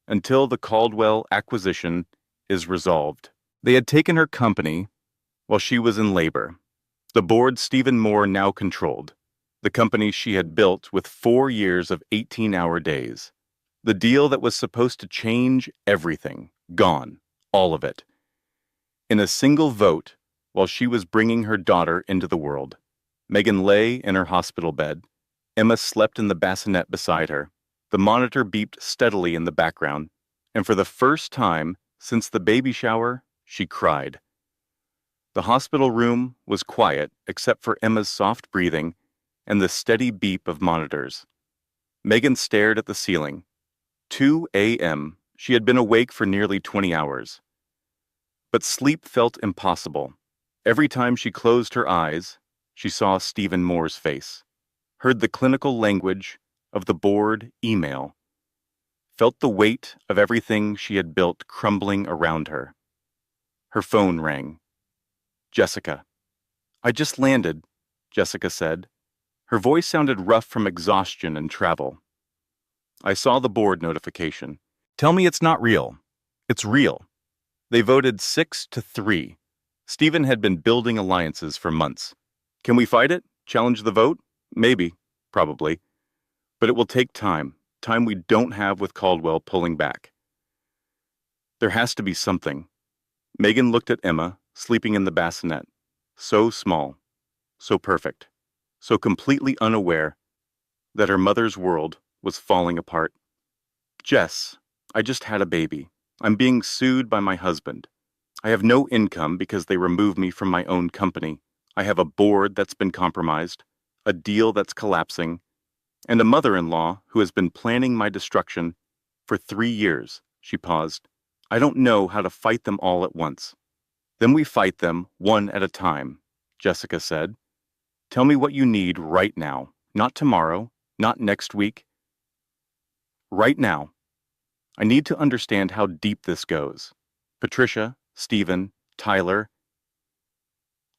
until the Caldwell acquisition is resolved. They had taken her company while she was in labor. The board Stephen Moore now controlled, the company she had built with 4 years of 18-hour days. The deal that was supposed to change everything, gone, all of it. In a single vote, while she was bringing her daughter into the world, Megan lay in her hospital bed. Emma slept in the bassinet beside her. The monitor beeped steadily in the background, and for the first time since the baby shower, she cried. The hospital room was quiet except for Emma's soft breathing and the steady beep of monitors. Megan stared at the ceiling. 2 a.m. She had been awake for nearly 20 hours. But sleep felt impossible. Every time she closed her eyes, she saw Stephen Moore's face, heard the clinical language of the board email, felt the weight of everything she had built crumbling around her. Her phone rang. Jessica. I just landed, Jessica said. Her voice sounded rough from exhaustion and travel. I saw the board notification. Tell me it's not real. It's real. They voted 6-3. Stephen had been building alliances for months. Can we fight it? Challenge the vote? Maybe. Probably. But it will take time. Time we don't have with Caldwell pulling back. There has to be something. Megan looked at Emma, sleeping in the bassinet. So small. So perfect. So completely unaware that her mother's world was falling apart. Jess, I just had a baby. I'm being sued by my husband. I have no income because they removed me from my own company. I have a board that's been compromised, a deal that's collapsing, and a mother-in-law who has been planning my destruction for 3 years. She paused. I don't know how to fight them all at once. Then we fight them one at a time, Jessica said. Tell me what you need right now, not tomorrow, not next week. Right now. I need to understand how deep this goes. Patricia, Stephen, Tyler,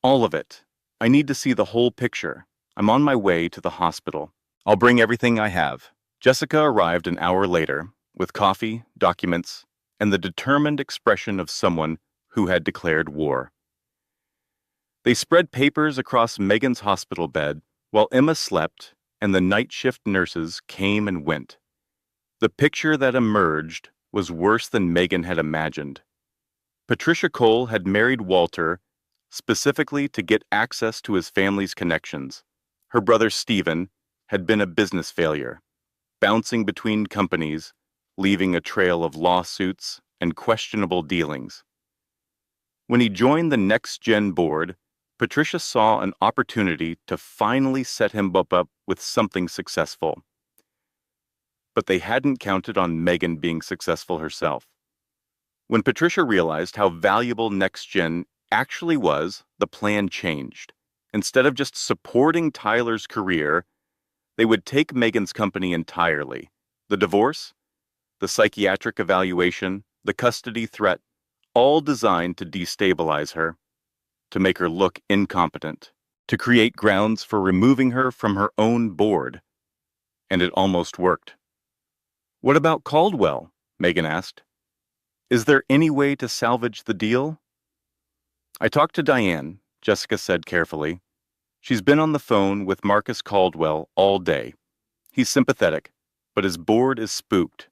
all of it. I need to see the whole picture. I'm on my way to the hospital. I'll bring everything I have. Jessica arrived an hour later with coffee, documents, and the determined expression of someone who had declared war. They spread papers across Megan's hospital bed while Emma slept and the night shift nurses came and went. The picture that emerged was worse than Megan had imagined. Patricia Cole had married Walter specifically to get access to his family's connections. Her brother Stephen had been a business failure, bouncing between companies, leaving a trail of lawsuits and questionable dealings. When he joined the NextGen board, Patricia saw an opportunity to finally set him up with something successful. But they hadn't counted on Megan being successful herself. When Patricia realized how valuable NextGen actually was, the plan changed. Instead of just supporting Tyler's career, they would take Megan's company entirely. The divorce, the psychiatric evaluation, the custody threat, all designed to destabilize her, to make her look incompetent, to create grounds for removing her from her own board. And it almost worked. What about Caldwell? Megan asked. Is there any way to salvage the deal? I talked to Diane, Jessica said carefully. She's been on the phone with Marcus Caldwell all day. He's sympathetic, but his board is spooked.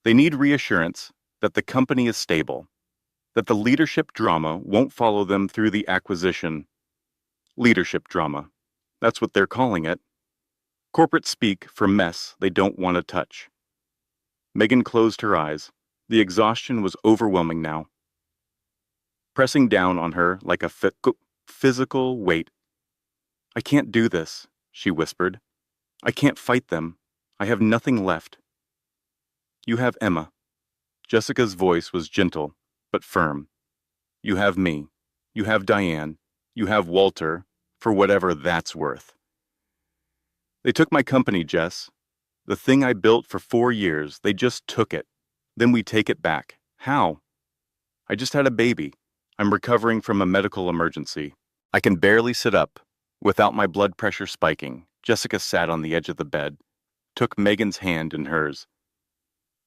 They need reassurance that the company is stable, that the leadership drama won't follow them through the acquisition. Leadership drama. That's what they're calling it. Corporate speak for mess they don't want to touch. Megan closed her eyes. The exhaustion was overwhelming now. pressing down on her like a physical weight. "I can't do this," she whispered. "I can't fight them. I have nothing left." "You have Emma." Jessica's voice was gentle, but firm. "You have me. You have Diane. You have Walter, for whatever that's worth." "They took my company, Jess. The thing I built for 4 years, they just took it. Then we take it back. How?" "I just had a baby. I'm recovering from a medical emergency. I can barely sit up, without my blood pressure spiking." Jessica sat on the edge of the bed, took Megan's hand in hers.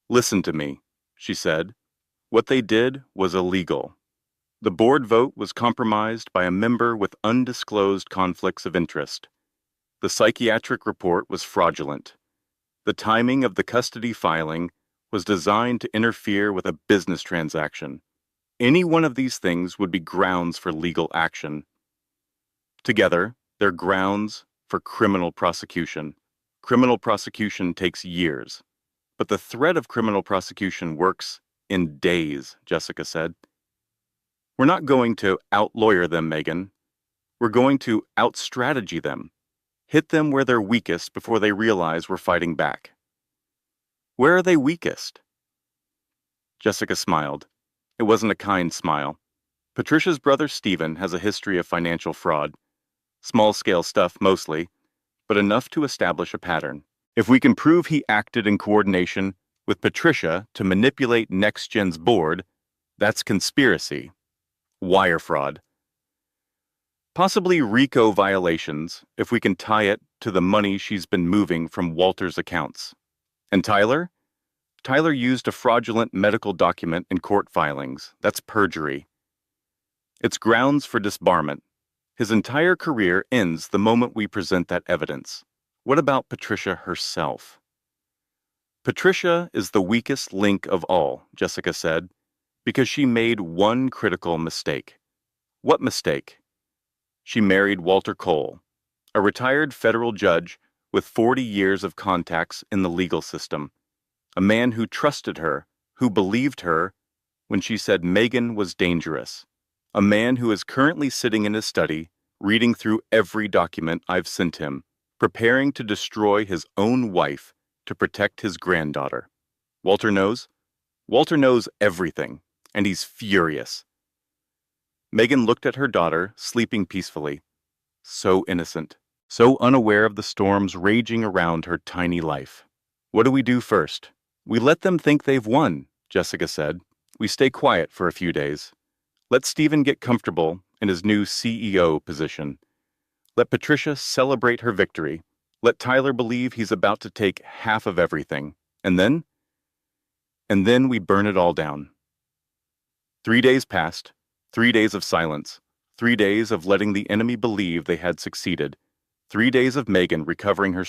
"Listen to me," she said. "What they did was illegal. The board vote was compromised by a member with undisclosed conflicts of interest. The psychiatric report was fraudulent. The timing of the custody filing was designed to interfere with a business transaction. Any one of these things would be grounds for legal action. Together, they're grounds for criminal prosecution. Criminal prosecution takes years. But the threat of criminal prosecution works in days," Jessica said. "We're not going to out-lawyer them, Megan. We're going to out-strategy them. Hit them where they're weakest before they realize we're fighting back." "Where are they weakest?" Jessica smiled. It wasn't a kind smile. "Patricia's brother Stephen has a history of financial fraud. Small-scale stuff mostly, but enough to establish a pattern. If we can prove he acted in coordination with Patricia to manipulate NextGen's board, that's conspiracy. Wire fraud. Possibly RICO violations if we can tie it to the money she's been moving from Walter's accounts. And Tyler? Tyler used a fraudulent medical document in court filings. That's perjury. It's grounds for disbarment. His entire career ends the moment we present that evidence. What about Patricia herself?" "Patricia is the weakest link of all," Jessica said, "because she made one critical mistake." "What mistake?" "She married Walter Cole, a retired federal judge with 40 years of contacts in the legal system, a man who trusted her, who believed her when she said Megan was dangerous, a man who is currently sitting in his study, reading through every document I've sent him, preparing to destroy his own wife to protect his granddaughter. Walter knows? Walter knows everything, and he's furious." Megan looked at her daughter, sleeping peacefully. So innocent, so unaware of the storms raging around her tiny life. "What do we do first?" "We let them think they've won," Jessica said. "We stay quiet for a few days. Let Stephen get comfortable in his new CEO position. Let Patricia celebrate her victory. Let Tyler believe he's about to take half of everything. And then we burn it all down." 3 days passed, 3 days of silence, 3 days of letting the enemy believe they had succeeded, 3 days of Megan recovering her